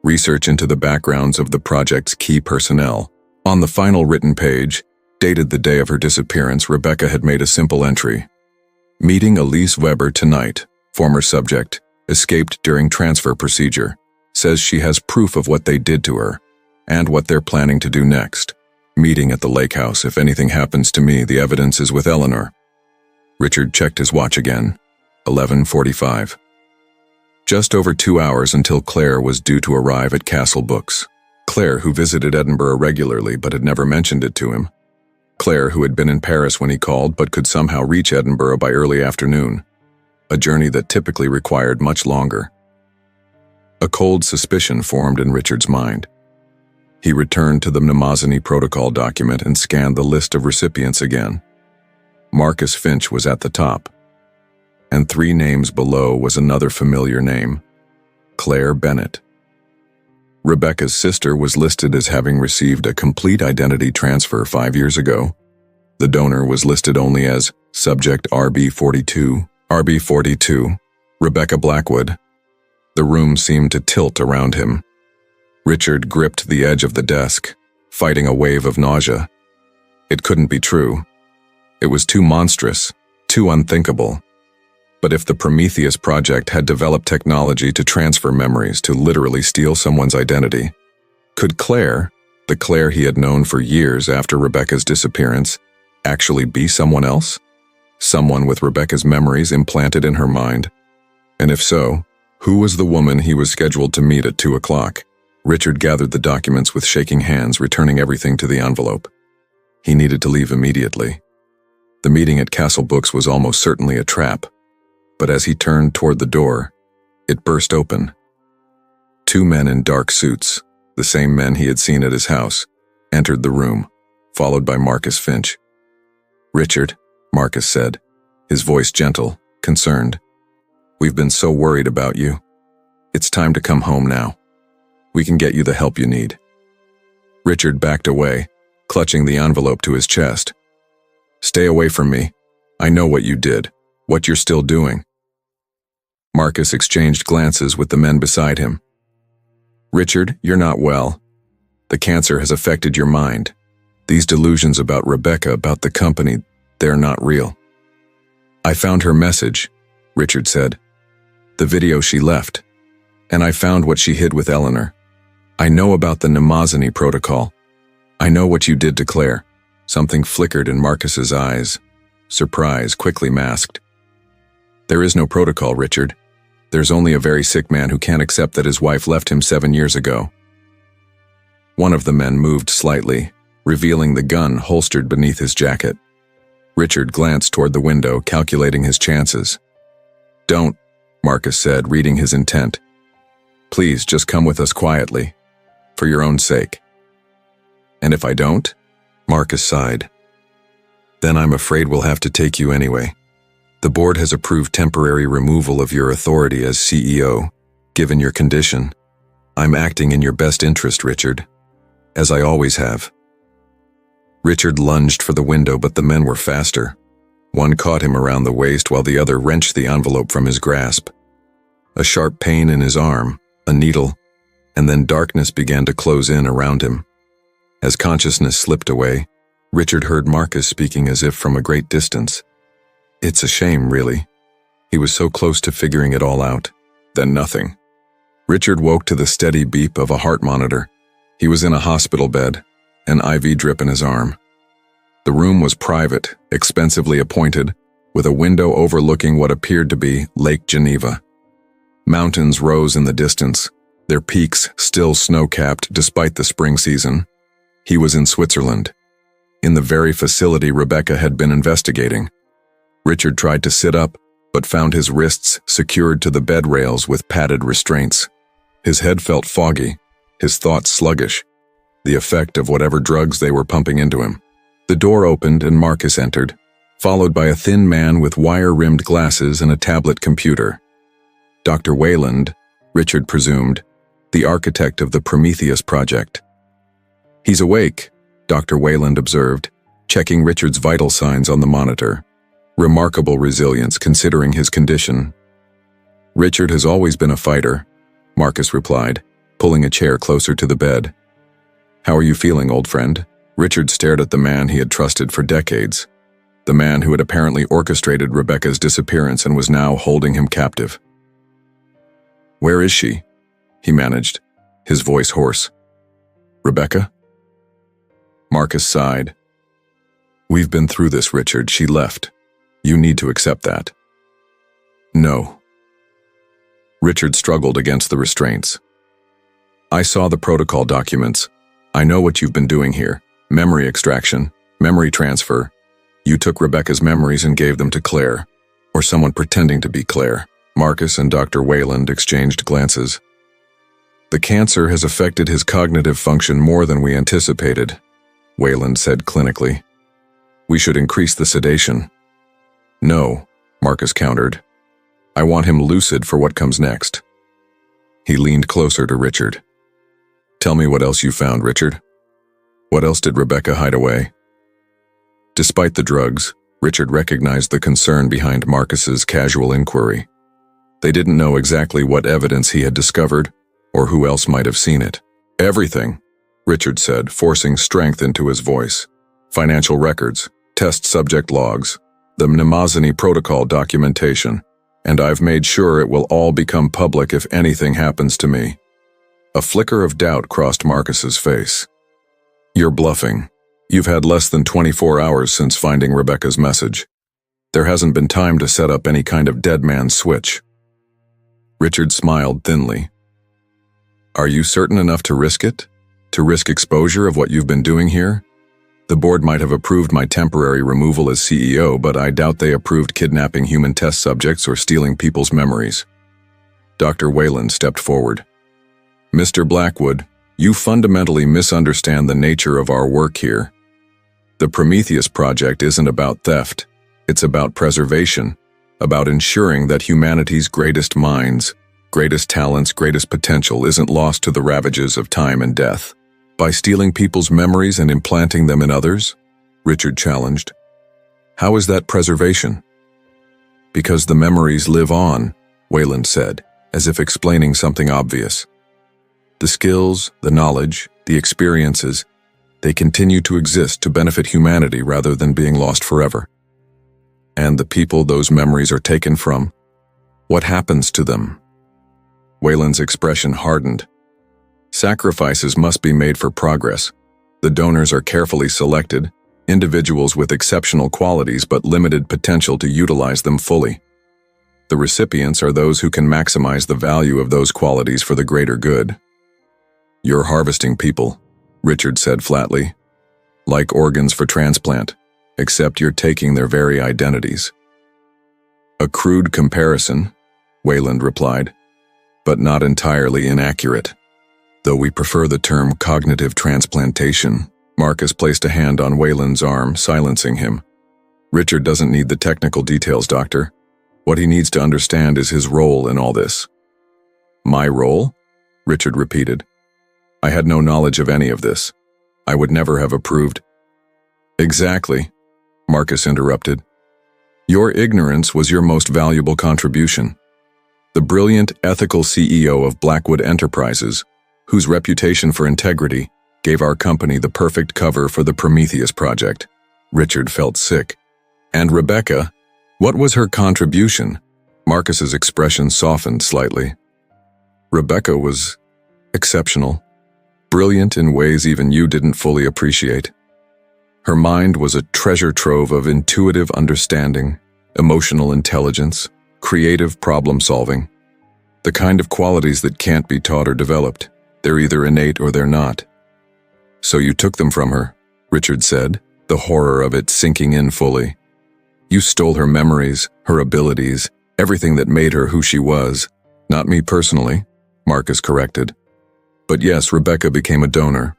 research into the backgrounds of the project's key personnel. On the final written page, dated the day of her disappearance, Rebecca had made a simple entry: "Meeting Elise Weber tonight. Former subject, escaped during transfer procedure. Says she has proof of what they did to her, and what they're planning to do next. Meeting at the lake house. If anything happens to me, the evidence is with Eleanor." Richard checked his watch again. 11:45. Just over 2 hours until Claire was due to arrive at Castle Books. Claire, who visited Edinburgh regularly but had never mentioned it to him. Claire, who had been in Paris when he called but could somehow reach Edinburgh by early afternoon, a journey that typically required much longer. A cold suspicion formed in Richard's mind. He returned to the Mnemosyne Protocol document and scanned the list of recipients again. Marcus Finch was at the top, and 3 names below was another familiar name: Claire Bennett. Rebecca's sister was listed as having received a complete identity transfer 5 years ago. The donor was listed only as subject RB42. RB42, Rebecca Blackwood. The room seemed to tilt around him. Richard gripped the edge of the desk, fighting a wave of nausea. It couldn't be true. It was too monstrous, too unthinkable. But if the Prometheus Project had developed technology to transfer memories, to literally steal someone's identity, could Claire, the Claire he had known for years after Rebecca's disappearance, actually be someone else? Someone with Rebecca's memories implanted in her mind? And if so, who was the woman he was scheduled to meet at 2 o'clock? Richard gathered the documents with shaking hands, returning everything to the envelope. He needed to leave immediately. The meeting at Castle Books was almost certainly a trap, but as he turned toward the door, it burst open. 2 men in dark suits, the same men he had seen at his house, entered the room, followed by Marcus Finch. "Richard," Marcus said, his voice gentle, concerned. "We've been so worried about you. It's time to come home now. We can get you the help you need." Richard backed away, clutching the envelope to his chest. "Stay away from me. I know what you did, what you're still doing." Marcus exchanged glances with the men beside him. "Richard, you're not well. The cancer has affected your mind. These delusions about Rebecca, about the company, they're not real." "I found her message," Richard said. "The video she left. And I found what she hid with Eleanor. I know about the Nemazini protocol. I know what you did to Claire." Something flickered in Marcus's eyes, surprise quickly masked. "There is no protocol, Richard. There's only a very sick man who can't accept that his wife left him 7 years ago." One of the men moved slightly, revealing the gun holstered beneath his jacket. Richard glanced toward the window, calculating his chances. "Don't," Marcus said, reading his intent. "Please, just come with us quietly, for your own sake." "And if I don't?" Marcus sighed. "Then I'm afraid we'll have to take you anyway. The board has approved temporary removal of your authority as CEO, given your condition. I'm acting in your best interest, Richard, as I always have." Richard lunged for the window, but the men were faster. One caught him around the waist while the other wrenched the envelope from his grasp. A sharp pain in his arm, a needle, and then darkness began to close in around him. As consciousness slipped away, Richard heard Marcus speaking as if from a great distance. "It's a shame, really. He was so close to figuring it all out. Then nothing." Richard woke to the steady beep of a heart monitor. He was in a hospital bed, an IV drip in his arm. The room was private, expensively appointed, with a window overlooking what appeared to be Lake Geneva. Mountains rose in the distance, their peaks still snow-capped despite the spring season. He was in Switzerland, in the very facility Rebecca had been investigating. Richard tried to sit up, but found his wrists secured to the bed rails with padded restraints. His head felt foggy, his thoughts sluggish, the effect of whatever drugs they were pumping into him. The door opened and Marcus entered, followed by a thin man with wire-rimmed glasses and a tablet computer. Dr. Wayland, Richard presumed, the architect of the Prometheus Project. "He's awake," Dr. Wayland observed, checking Richard's vital signs on the monitor. Remarkable resilience considering his condition. "Richard has always been a fighter," Marcus replied, pulling a chair closer to the bed. "How are you feeling, old friend?" Richard stared at the man he had trusted for decades, the man who had apparently orchestrated Rebecca's disappearance and was now holding him captive. "Where is she?" he managed, his voice hoarse. "Rebecca?" Marcus sighed. "We've been through this, Richard. She left. You need to accept that." "No." Richard struggled against the restraints. "I saw the protocol documents. I know what you've been doing here. Memory extraction, memory transfer. You took Rebecca's memories and gave them to Claire, or someone pretending to be Claire." Marcus and Dr. Wayland exchanged glances. "The cancer has affected his cognitive function more than we anticipated," Wayland said clinically. "We should increase the sedation." "No," Marcus countered. "I want him lucid for what comes next." He leaned closer to Richard. "Tell me what else you found, Richard. What else did Rebecca hide away?" Despite the drugs, Richard recognized the concern behind Marcus's casual inquiry. They didn't know exactly what evidence he had discovered, or who else might have seen it. Everything, Richard said, forcing strength into his voice. Financial records, test subject logs, the Mnemosyne protocol documentation, and I've made sure it will all become public if anything happens to me. A flicker of doubt crossed Marcus's face. You're bluffing. You've had less than 24 hours since finding Rebecca's message. There hasn't been time to set up any kind of dead man's switch. Richard smiled thinly. Are you certain enough to risk it? To risk exposure of what you've been doing here? The board might have approved my temporary removal as CEO, but I doubt they approved kidnapping human test subjects or stealing people's memories. Dr. Wayland stepped forward. Mr. Blackwood, you fundamentally misunderstand the nature of our work here. The Prometheus Project isn't about theft. It's about preservation, about ensuring that humanity's greatest minds, greatest talents, greatest potential isn't lost to the ravages of time and death. By stealing people's memories and implanting them in others? Richard challenged. How is that preservation? Because the memories live on, Wayland said, as if explaining something obvious. The skills, the knowledge, the experiences, they continue to exist to benefit humanity rather than being lost forever. And the people those memories are taken from? What happens to them? Wayland's expression hardened. Sacrifices must be made for progress. The donors are carefully selected, individuals with exceptional qualities but limited potential to utilize them fully. The recipients are those who can maximize the value of those qualities for the greater good. You're harvesting people, Richard said flatly. Like organs for transplant, except you're taking their very identities. A crude comparison, Wayland replied, but not entirely inaccurate. Though we prefer the term cognitive transplantation, Marcus placed a hand on Wayland's arm, silencing him. Richard doesn't need the technical details, Doctor. What he needs to understand is his role in all this. My role? Richard repeated. I had no knowledge of any of this. I would never have approved. Exactly, Marcus interrupted. Your ignorance was your most valuable contribution. The brilliant, ethical CEO of Blackwood Enterprises, whose reputation for integrity gave our company the perfect cover for the Prometheus Project. Richard felt sick. And Rebecca, what was her contribution? Marcus's expression softened slightly. Rebecca was exceptional. Brilliant in ways even you didn't fully appreciate. Her mind was a treasure trove of intuitive understanding, emotional intelligence, creative problem-solving. The kind of qualities that can't be taught or developed. They're either innate or they're not. So you took them from her, Richard said, the horror of it sinking in fully. You stole her memories, her abilities, everything that made her who she was. Not me personally, Marcus corrected. But yes, Rebecca became a donor.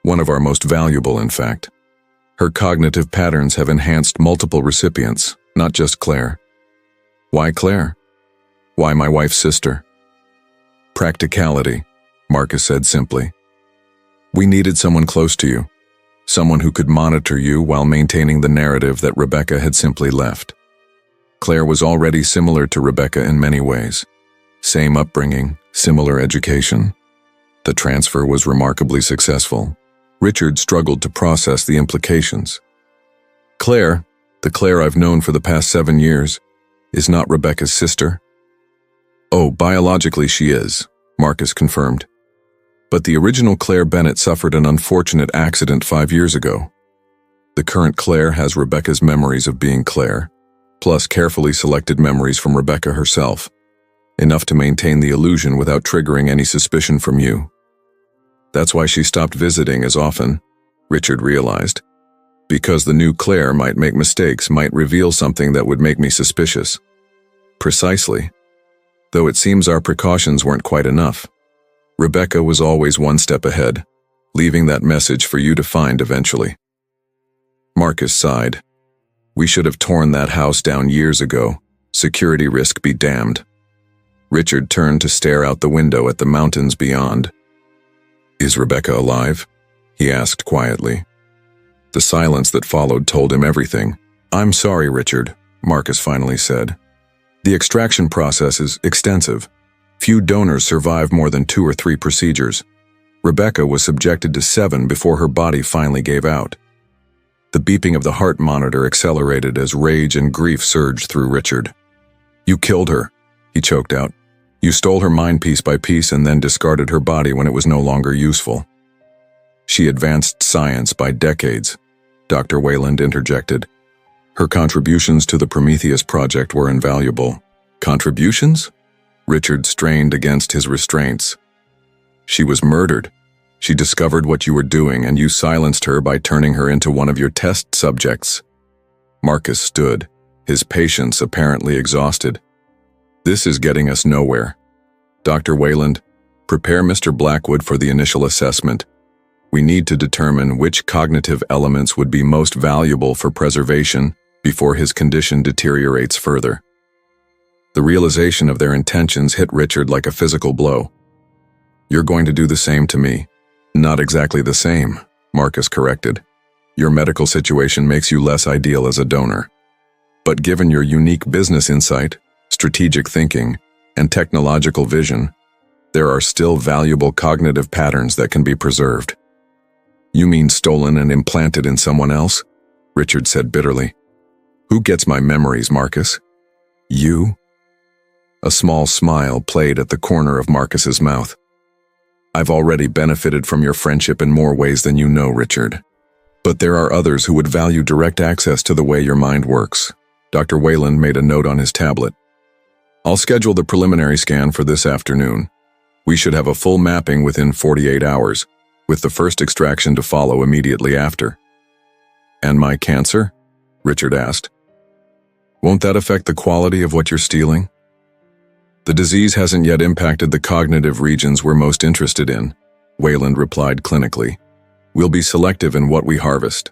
One of our most valuable, in fact. Her cognitive patterns have enhanced multiple recipients, not just Claire. Why Claire? Why my wife's sister? Practicality, Marcus said simply. We needed someone close to you, someone who could monitor you while maintaining the narrative that Rebecca had simply left. Claire was already similar to Rebecca in many ways. Same upbringing, similar education. The transfer was remarkably successful. Richard struggled to process the implications. Claire, the Claire I've known for the past 7 years, is not Rebecca's sister? Oh, biologically she is, Marcus confirmed. But the original Claire Bennett suffered an unfortunate accident 5 years ago. The current Claire has Rebecca's memories of being Claire, plus carefully selected memories from Rebecca herself, enough to maintain the illusion without triggering any suspicion from you. That's why she stopped visiting as often, Richard realized. Because the new Claire might make mistakes, might reveal something that would make me suspicious. Precisely. Though it seems our precautions weren't quite enough. Rebecca was always one step ahead, leaving that message for you to find eventually. Marcus sighed. We should have torn that house down years ago. Security risk be damned. Richard turned to stare out the window at the mountains beyond. Is Rebecca alive? He asked quietly. The silence that followed told him everything. I'm sorry, Richard, Marcus finally said. The extraction process is extensive. Few donors survive more than 2 or 3 procedures. Rebecca was subjected to 7 before her body finally gave out. The beeping of the heart monitor accelerated as rage and grief surged through Richard. "You killed her," he choked out. "You stole her mind piece by piece and then discarded her body when it was no longer useful." "She advanced science by decades," Dr. Wayland interjected. "Her contributions to the Prometheus project were invaluable." "Contributions?" Richard strained against his restraints. "She was murdered. She discovered what you were doing, and you silenced her by turning her into one of your test subjects." Marcus stood, his patience apparently exhausted. "This is getting us nowhere. Dr. Wayland, prepare Mr. Blackwood for the initial assessment. We need to determine which cognitive elements would be most valuable for preservation before his condition deteriorates further." The realization of their intentions hit Richard like a physical blow. "You're going to do the same to me." "Not exactly the same," Marcus corrected. "Your medical situation makes you less ideal as a donor. But given your unique business insight, strategic thinking, and technological vision, there are still valuable cognitive patterns that can be preserved." "You mean stolen and implanted in someone else?" Richard said bitterly. "Who gets my memories, Marcus?" "You?" A small smile played at the corner of Marcus's mouth. "I've already benefited from your friendship in more ways than you know, Richard. But there are others who would value direct access to the way your mind works." Dr. Wayland made a note on his tablet. "I'll schedule the preliminary scan for this afternoon. We should have a full mapping within 48 hours, with the first extraction to follow immediately after." "And my cancer?" Richard asked. "Won't that affect the quality of what you're stealing?" "The disease hasn't yet impacted the cognitive regions we're most interested in," Wayland replied clinically. "We'll be selective in what we harvest."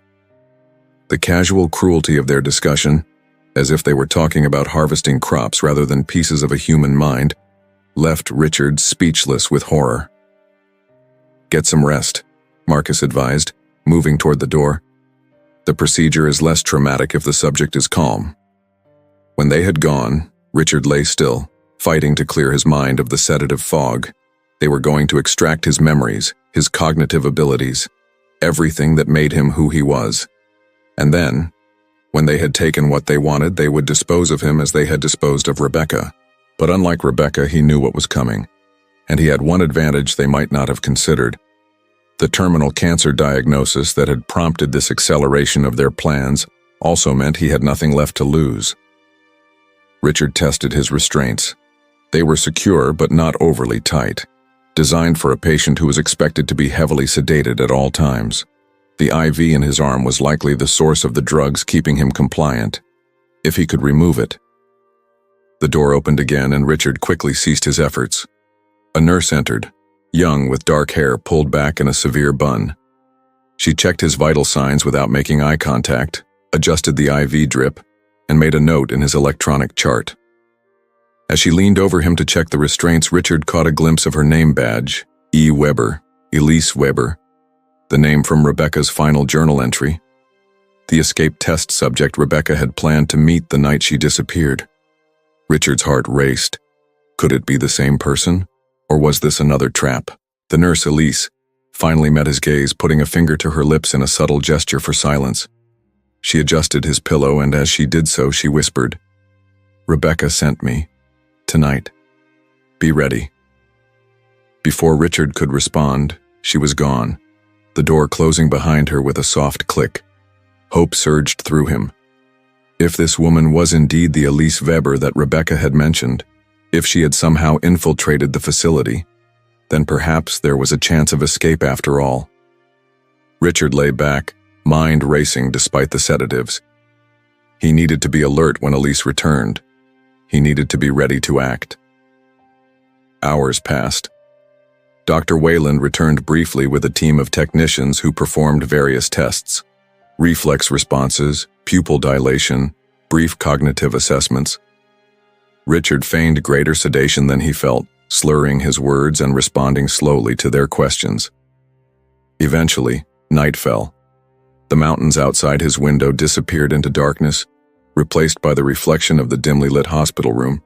The casual cruelty of their discussion, as if they were talking about harvesting crops rather than pieces of a human mind, left Richard speechless with horror. "Get some rest," Marcus advised, moving toward the door. "The procedure is less traumatic if the subject is calm." When they had gone, Richard lay still, fighting to clear his mind of the sedative fog. They were going to extract his memories, his cognitive abilities, everything that made him who he was. And then, when they had taken what they wanted, they would dispose of him as they had disposed of Rebecca. But unlike Rebecca, he knew what was coming. And he had one advantage they might not have considered. The terminal cancer diagnosis that had prompted this acceleration of their plans also meant he had nothing left to lose. Richard tested his restraints. They were secure but not overly tight, designed for a patient who was expected to be heavily sedated at all times. The IV in his arm was likely the source of the drugs keeping him compliant, if he could remove it. The door opened again and Richard quickly ceased his efforts. A nurse entered, young with dark hair pulled back in a severe bun. She checked his vital signs without making eye contact, adjusted the IV drip, and made a note in his electronic chart. As she leaned over him to check the restraints, Richard caught a glimpse of her name badge, E. Weber, Elise Weber, the name from Rebecca's final journal entry. The escape test subject Rebecca had planned to meet the night she disappeared. Richard's heart raced. Could it be the same person? Or was this another trap? The nurse, Elise, finally met his gaze, putting a finger to her lips in a subtle gesture for silence. She adjusted his pillow, and as she did so, she whispered, "Rebecca sent me. Tonight. Be ready." Before Richard could respond, she was gone, the door closing behind her with a soft click. Hope surged through him. If this woman was indeed the Elise Weber that Rebecca had mentioned, if she had somehow infiltrated the facility, then perhaps there was a chance of escape after all. Richard lay back, mind racing despite the sedatives. He needed to be alert when Elise returned. He needed to be ready to act. Hours passed. Dr. Wayland returned briefly with a team of technicians who performed various tests. Reflex responses, pupil dilation, brief cognitive assessments. Richard feigned greater sedation than he felt, slurring his words and responding slowly to their questions. Eventually, night fell. The mountains outside his window disappeared into darkness, replaced by the reflection of the dimly lit hospital room.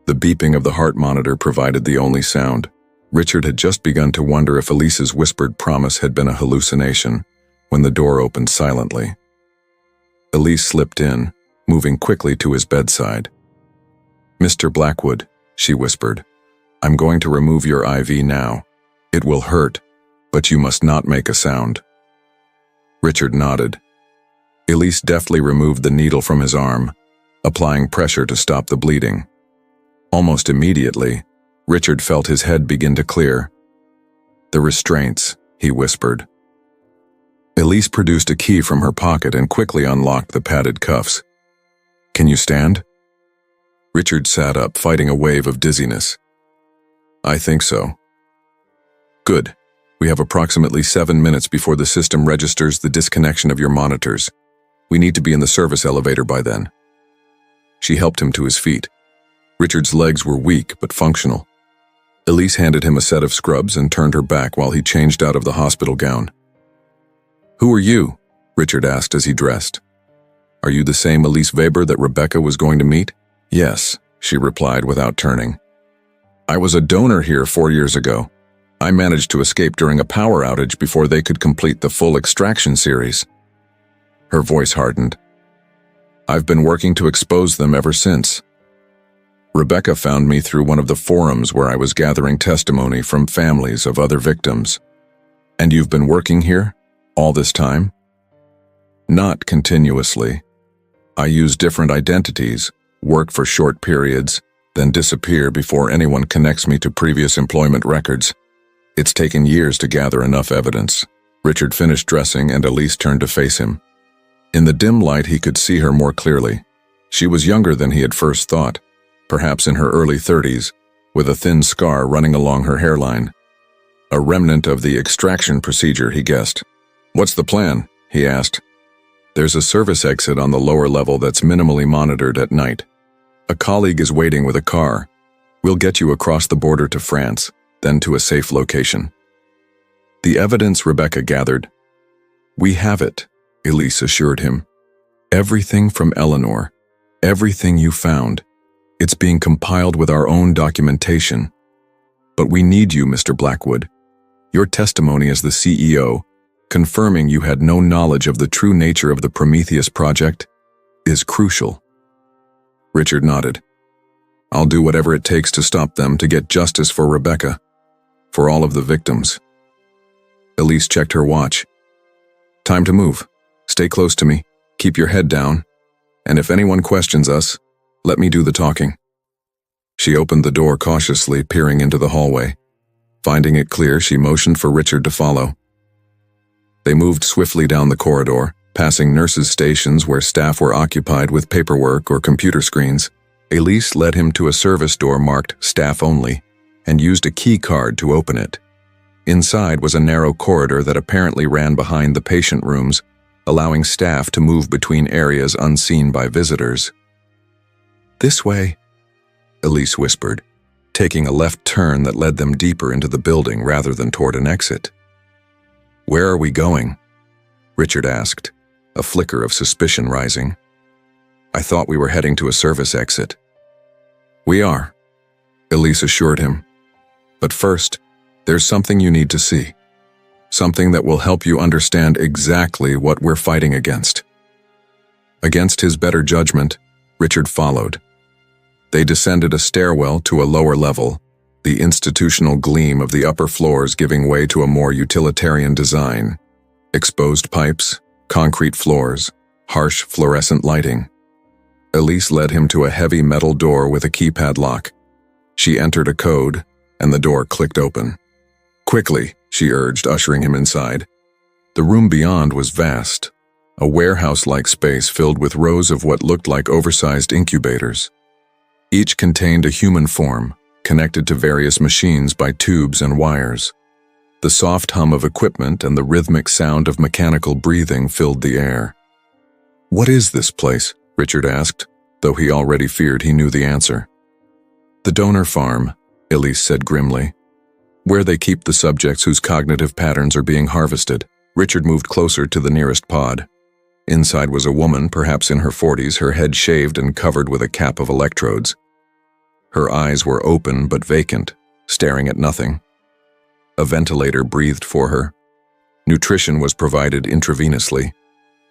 The beeping of the heart monitor provided the only sound. Richard had just begun to wonder if Elise's whispered promise had been a hallucination when the door opened silently. Elise slipped in, moving quickly to his bedside. "Mr. Blackwood," she whispered, "I'm going to remove your IV now. It will hurt, but you must not make a sound." Richard nodded. Elise deftly removed the needle from his arm, applying pressure to stop the bleeding. Almost immediately, Richard felt his head begin to clear. "The restraints," he whispered. Elise produced a key from her pocket and quickly unlocked the padded cuffs. "Can you stand?" Richard sat up, fighting a wave of dizziness. "I think so." "Good. We have approximately 7 minutes before the system registers the disconnection of your monitors. We need to be in the service elevator by then." She helped him to his feet. Richard's legs were weak but functional. Elise handed him a set of scrubs and turned her back while he changed out of the hospital gown. "Who are you?" Richard asked as he dressed. "Are you the same Elise Weber that Rebecca was going to meet?" "Yes," she replied without turning. "I was a donor here 4 years ago. I managed to escape during a power outage before they could complete the full extraction series." Her voice hardened. "I've been working to expose them ever since. Rebecca found me through one of the forums where I was gathering testimony from families of other victims." "And you've been working here all this time?" "Not continuously. I use different identities, work for short periods, then disappear before anyone connects me to previous employment records. It's taken years to gather enough evidence." Richard finished dressing and Elise turned to face him. In the dim light he could see her more clearly. She was younger than he had first thought, perhaps in her early 30s, with a thin scar running along her hairline. A remnant of the extraction procedure, he guessed. "What's the plan?" he asked. "There's a service exit on the lower level that's minimally monitored at night. A colleague is waiting with a car. We'll get you across the border to France, then to a safe location." The evidence Rebecca gathered. "We have it," Elise assured him. "Everything from Eleanor, everything you found. It's being compiled with our own documentation. But we need you, Mr. Blackwood. Your testimony as the CEO, confirming you had no knowledge of the true nature of the Prometheus project, is crucial." Richard nodded. "I'll do whatever it takes to stop them, to get justice for Rebecca, for all of the victims." Elise checked her watch. "Time to move. Stay close to me, keep your head down, and if anyone questions us, let me do the talking." She opened the door cautiously, peering into the hallway. Finding it clear, she motioned for Richard to follow. They moved swiftly down the corridor, passing nurses' stations where staff were occupied with paperwork or computer screens. Elise led him to a service door marked Staff Only and used a key card to open it. Inside was a narrow corridor that apparently ran behind the patient rooms, allowing staff to move between areas unseen by visitors. "This way," Elise whispered, taking a left turn that led them deeper into the building rather than toward an exit. "Where are we going?" Richard asked, a flicker of suspicion rising. "I thought we were heading to a service exit." "We are," Elise assured him. "But first, there's something you need to see. Something that will help you understand exactly what we're fighting against." Against his better judgment, Richard followed. They descended a stairwell to a lower level, the institutional gleam of the upper floors giving way to a more utilitarian design. Exposed pipes, concrete floors, harsh fluorescent lighting. Elise led him to a heavy metal door with a keypad lock. She entered a code, and the door clicked open. "Quickly," she urged, ushering him inside. The room beyond was vast, a warehouse-like space filled with rows of what looked like oversized incubators. Each contained a human form, connected to various machines by tubes and wires. The soft hum of equipment and the rhythmic sound of mechanical breathing filled the air. "What is this place?" Richard asked, though he already feared he knew the answer. "The donor farm," Elise said grimly. "Where they keep the subjects whose cognitive patterns are being harvested." Richard moved closer to the nearest pod. Inside was a woman, perhaps in her 40s, her head shaved and covered with a cap of electrodes. Her eyes were open but vacant, staring at nothing. A ventilator breathed for her. Nutrition was provided intravenously.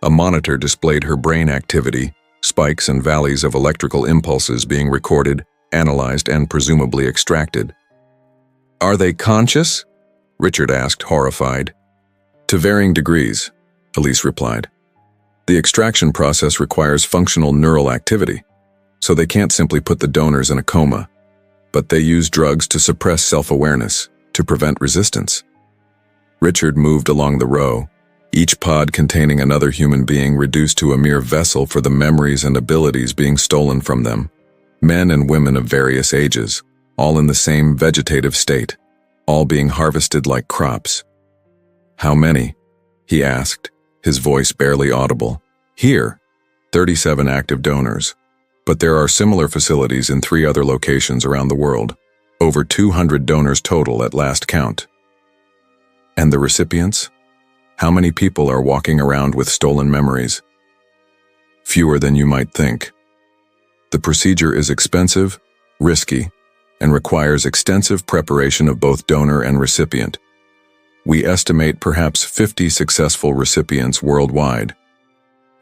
A monitor displayed her brain activity, spikes and valleys of electrical impulses being recorded, analyzed, and presumably extracted. "Are they conscious?" Richard asked, horrified. "To varying degrees," Elise replied. "The extraction process requires functional neural activity, so they can't simply put the donors in a coma. But they use drugs to suppress self-awareness, to prevent resistance." Richard moved along the row, each pod containing another human being reduced to a mere vessel for the memories and abilities being stolen from them. Men and women of various ages, all in the same vegetative state, all being harvested like crops. "How many?" he asked, his voice barely audible. "Here, 37 active donors. But there are similar facilities in 3 other locations around the world. Over 200 donors total at last count." "And the recipients? How many people are walking around with stolen memories?" "Fewer than you might think. The procedure is expensive, risky, and requires extensive preparation of both donor and recipient. We estimate perhaps 50 successful recipients worldwide.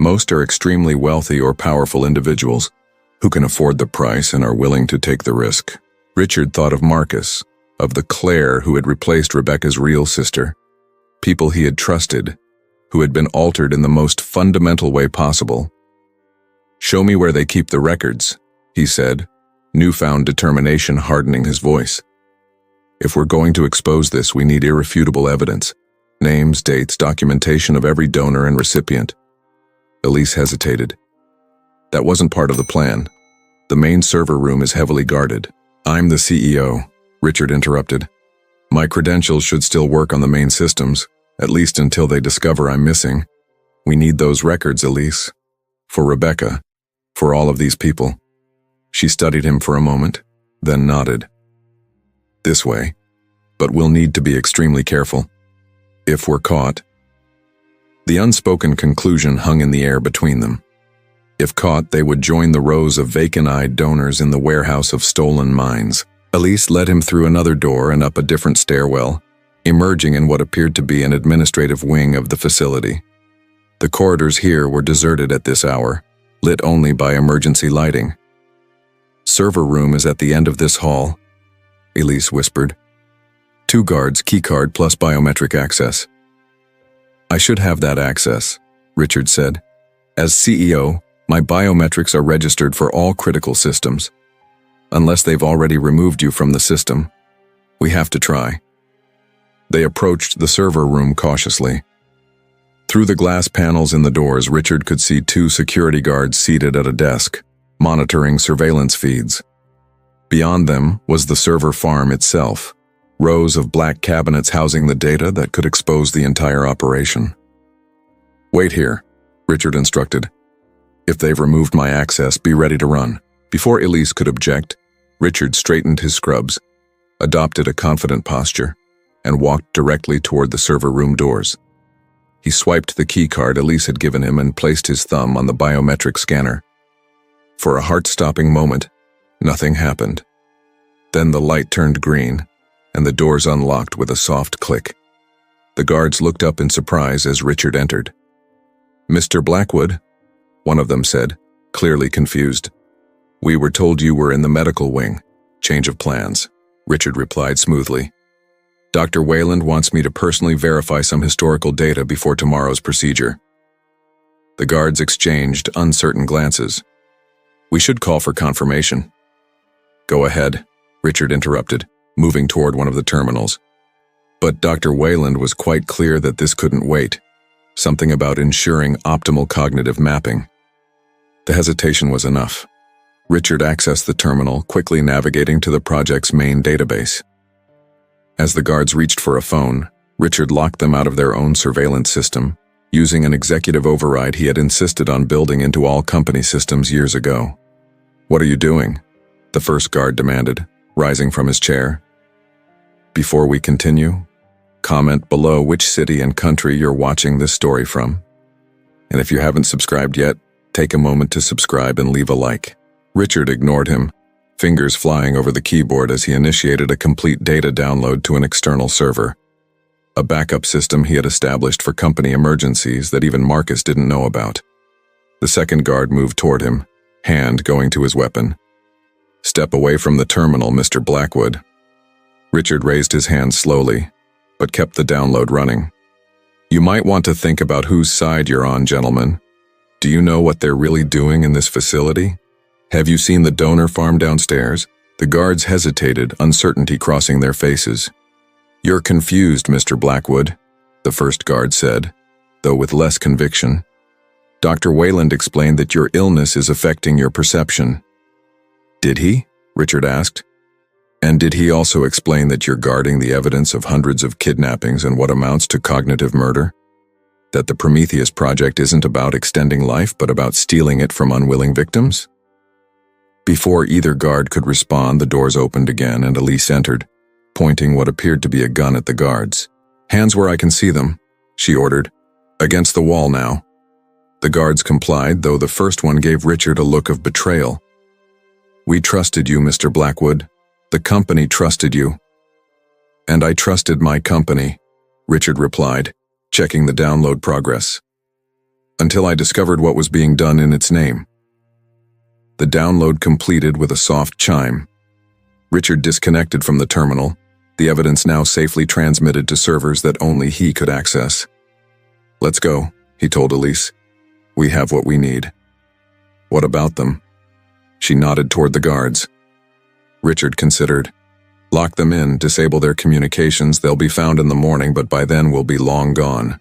Most are extremely wealthy or powerful individuals who can afford the price and are willing to take the risk." Richard thought of Marcus, of the Claire who had replaced Rebecca's real sister. People he had trusted, who had been altered in the most fundamental way possible. "Show me where they keep the records," he said, newfound determination hardening his voice. "If we're going to expose this, we need irrefutable evidence. Names, dates, documentation of every donor and recipient." Elise hesitated. "That wasn't part of the plan. The main server room is heavily guarded." "I'm the CEO," Richard interrupted. "My credentials should still work on the main systems, at least until they discover I'm missing. We need those records, Elise. For Rebecca. For all of these people." She studied him for a moment, then nodded. "This way. But we'll need to be extremely careful. If we're caught." The unspoken conclusion hung in the air between them. If caught, they would join the rows of vacant-eyed donors in the warehouse of stolen minds. Elise led him through another door and up a different stairwell, emerging in what appeared to be an administrative wing of the facility. The corridors here were deserted at this hour, lit only by emergency lighting. "Server room is at the end of this hall," Elise whispered. 2 guards, keycard plus biometric access." "I should have that access," Richard said. "As CEO, my biometrics are registered for all critical systems. Unless they've already removed you from the system, we have to try." They approached the server room cautiously. Through the glass panels in the doors, Richard could see 2 security guards seated at a desk, monitoring surveillance feeds. Beyond them was the server farm itself, rows of black cabinets housing the data that could expose the entire operation. "Wait here," Richard instructed. "If they've removed my access, be ready to run." Before Elise could object, Richard straightened his scrubs, adopted a confident posture, and walked directly toward the server room doors. He swiped the key card Elise had given him and placed his thumb on the biometric scanner. For a heart-stopping moment, nothing happened. Then the light turned green, and the doors unlocked with a soft click. The guards looked up in surprise as Richard entered. "Mr. Blackwood," one of them said, clearly confused. "We were told you were in the medical wing. Change of plans," Richard replied smoothly. "Dr. Wayland wants me to personally verify some historical data before tomorrow's procedure." The guards exchanged uncertain glances. "We should call for confirmation." "Go ahead," Richard interrupted, moving toward one of the terminals. But Dr. Wayland was quite clear that this couldn't wait. Something about ensuring optimal cognitive mapping. The hesitation was enough. Richard accessed the terminal, quickly navigating to the project's main database. As the guards reached for a phone, Richard locked them out of their own surveillance system, using an executive override he had insisted on building into all company systems years ago. "What are you doing?" the first guard demanded, rising from his chair. "Before we continue, comment below which city and country you're watching this story from. And if you haven't subscribed yet, take a moment to subscribe and leave a like." Richard ignored him, fingers flying over the keyboard as he initiated a complete data download to an external server, a backup system he had established for company emergencies that even Marcus didn't know about. The second guard moved toward him, hand going to his weapon. "Step away from the terminal, Mr. Blackwood." Richard raised his hand slowly, but kept the download running. "You might want to think about whose side you're on, gentlemen. Do you know what they're really doing in this facility? Have you seen the donor farm downstairs?" The guards hesitated, uncertainty crossing their faces. "You're confused, Mr. Blackwood," the first guard said, though with less conviction. "Dr. Wayland explained that your illness is affecting your perception." "Did he?" Richard asked. "And did he also explain that you're guarding the evidence of hundreds of kidnappings and what amounts to cognitive murder? That the Prometheus Project isn't about extending life, but about stealing it from unwilling victims?" Before either guard could respond, the doors opened again and Elise entered, pointing what appeared to be a gun at the guards. "Hands where I can see them," she ordered. "Against the wall now." The guards complied, though the first one gave Richard a look of betrayal. "We trusted you, Mr. Blackwood. The company trusted you." "And I trusted my company," Richard replied, checking the download progress. "Until I discovered what was being done in its name." The download completed with a soft chime. Richard disconnected from the terminal, the evidence now safely transmitted to servers that only he could access. "Let's go," he told Elise. "We have what we need." "What about them?" She nodded toward the guards. Richard considered. "Lock them in, disable their communications, they'll be found in the morning, but by then we'll be long gone."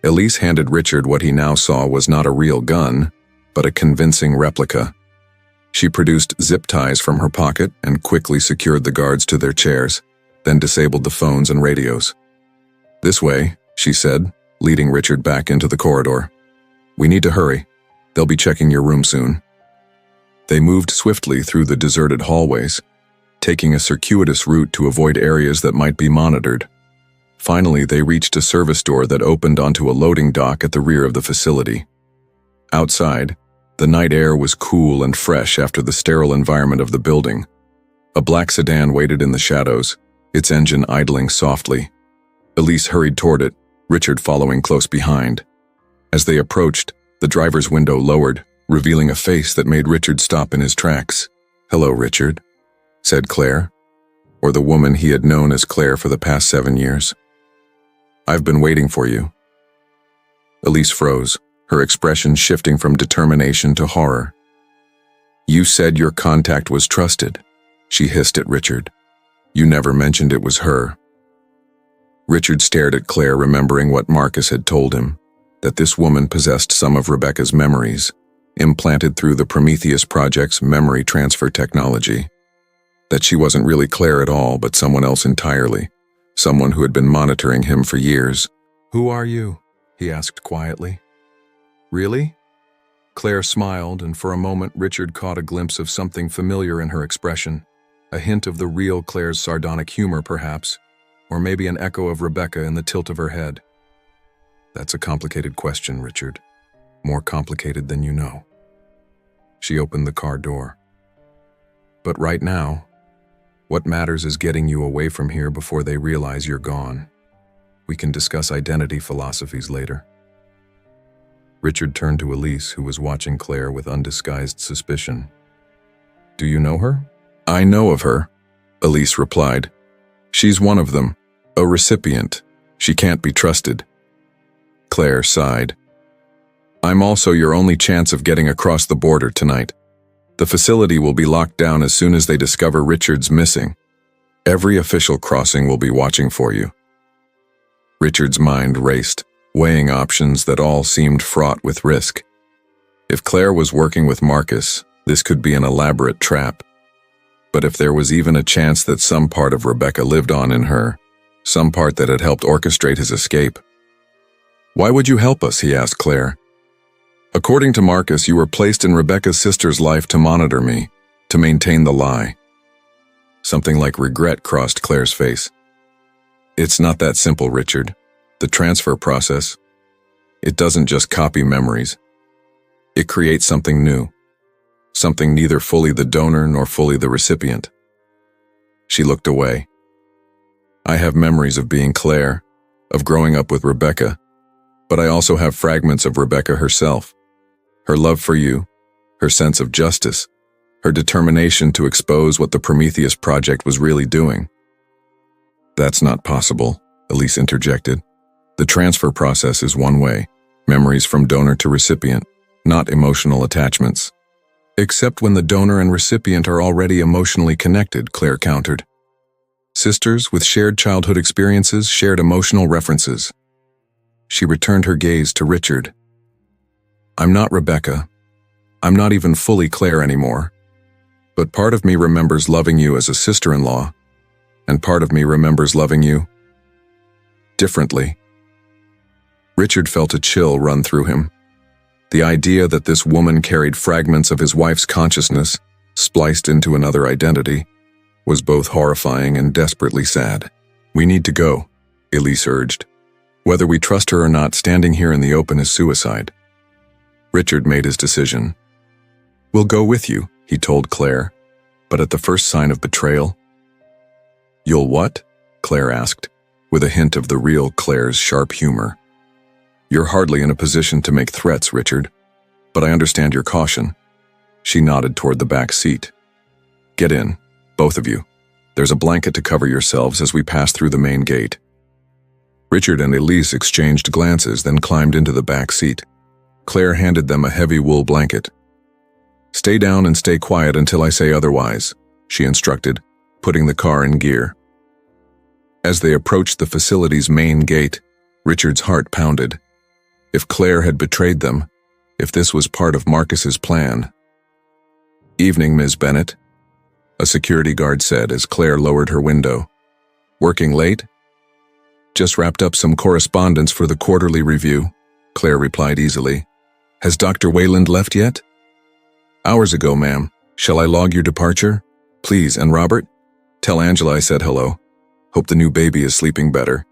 Elise handed Richard what he now saw was not a real gun, but a convincing replica. She produced zip ties from her pocket and quickly secured the guards to their chairs, then disabled the phones and radios. "This way," she said, leading Richard back into the corridor. "We need to hurry. They'll be checking your room soon." They moved swiftly through the deserted hallways, taking a circuitous route to avoid areas that might be monitored. Finally, they reached a service door that opened onto a loading dock at the rear of the facility. Outside, the night air was cool and fresh after the sterile environment of the building. A black sedan waited in the shadows, its engine idling softly. Elise hurried toward it, Richard following close behind. As they approached, the driver's window lowered, revealing a face that made Richard stop in his tracks. "Hello, Richard," said Claire, or the woman he had known as Claire for the past 7 years. "I've been waiting for you." Elise froze, her expression shifting from determination to horror. "You said your contact was trusted," she hissed at Richard. "You never mentioned it was her." Richard stared at Claire, remembering what Marcus had told him, that this woman possessed some of Rebecca's memories, implanted through the Prometheus Project's memory transfer technology. That she wasn't really Claire at all, but someone else entirely, someone who had been monitoring him for years. "Who are you?" he asked quietly. "Really?" Claire smiled, and for a moment Richard caught a glimpse of something familiar in her expression, a hint of the real Claire's sardonic humor perhaps, or maybe an echo of Rebecca in the tilt of her head. "That's a complicated question, Richard. More complicated than you know." She opened the car door. "But right now, what matters is getting you away from here before they realize you're gone. We can discuss identity philosophies later." Richard turned to Elise, who was watching Claire with undisguised suspicion. "Do you know her?" "I know of her," Elise replied. "She's one of them, a recipient. She can't be trusted." Claire sighed. "I'm also your only chance of getting across the border tonight. The facility will be locked down as soon as they discover Richard's missing. Every official crossing will be watching for you." Richard's mind raced, weighing options that all seemed fraught with risk. If Claire was working with Marcus, this could be an elaborate trap. But if there was even a chance that some part of Rebecca lived on in her, some part that had helped orchestrate his escape. "Why would you help us?" he asked Claire. "According to Marcus, you were placed in Rebecca's sister's life to monitor me, to maintain the lie." Something like regret crossed Claire's face. "It's not that simple, Richard. The transfer process, it doesn't just copy memories. It creates something new. something neither fully the donor nor fully the recipient. She looked away. I have memories of being Claire, of growing up with Rebecca, but I also have fragments of Rebecca herself. Her love for you, her sense of justice, her determination to expose what the Prometheus Project was really doing. That's not possible, Elise interjected. The transfer process is one way, memories from donor to recipient, not emotional attachments. Except when the donor and recipient are already emotionally connected, Claire countered. Sisters with shared childhood experiences, shared emotional references. She returned her gaze to Richard. I'm not Rebecca. I'm not even fully Claire anymore. But part of me remembers loving you as a sister-in-law, and part of me remembers loving you differently. Richard felt a chill run through him. The idea that this woman carried fragments of his wife's consciousness, spliced into another identity, was both horrifying and desperately sad. We need to go, Elise urged. Whether we trust her or not, standing here in the open is suicide. Richard made his decision. We'll go with you, he told Claire, but at the first sign of betrayal. You'll what? Claire asked, with a hint of the real Claire's sharp humor. You're hardly in a position to make threats, Richard, but I understand your caution. She nodded toward the back seat. Get in, both of you. There's a blanket to cover yourselves as we pass through the main gate. Richard and Elise exchanged glances, then climbed into the back seat. Claire handed them a heavy wool blanket. Stay down and stay quiet until I say otherwise, she instructed, putting the car in gear. As they approached the facility's main gate, Richard's heart pounded. If Claire had betrayed them, if this was part of Marcus's plan. Evening, Ms. Bennett, a security guard said as Claire lowered her window. Working late? Just wrapped up some correspondence for the quarterly review, Claire replied easily. Has Dr. Wayland left yet? Hours ago, ma'am. Shall I log your departure? Please, and Robert? Tell Angela I said hello. Hope the new baby is sleeping better.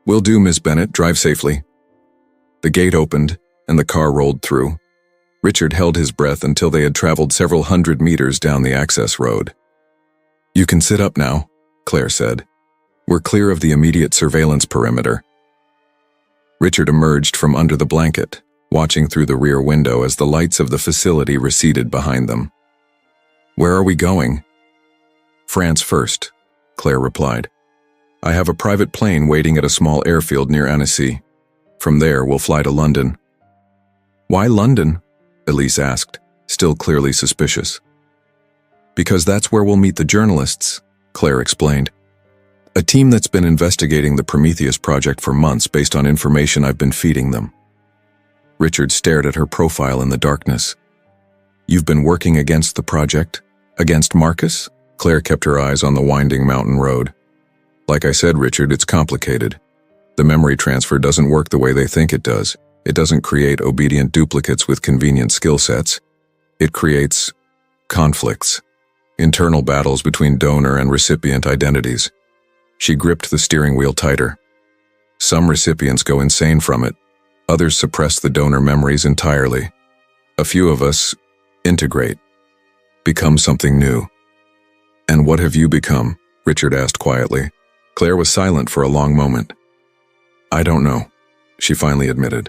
Will do, Ms. Bennett. Drive safely. The gate opened, and the car rolled through. Richard held his breath until they had traveled several hundred meters down the access road. You can sit up now, Claire said. We're clear of the immediate surveillance perimeter. Richard emerged from under the blanket, watching through the rear window as the lights of the facility receded behind them. Where are we going? France first, Claire replied. I have a private plane waiting at a small airfield near Annecy. From there, we'll fly to London. Why London? Elise asked, still clearly suspicious. Because that's where we'll meet the journalists, Claire explained. A team that's been investigating the Prometheus project for months based on information I've been feeding them. Richard stared at her profile in the darkness. You've been working against the project? Against Marcus? Claire kept her eyes on the winding mountain road. Like I said, Richard, it's complicated. The memory transfer doesn't work the way they think it does. It doesn't create obedient duplicates with convenient skill sets. It creates conflicts, internal battles between donor and recipient identities. She gripped the steering wheel tighter. Some recipients go insane from it. Others suppress the donor memories entirely. A few of us integrate, become something new. And what have you become? Richard asked quietly. Claire was silent for a long moment. I don't know, she finally admitted.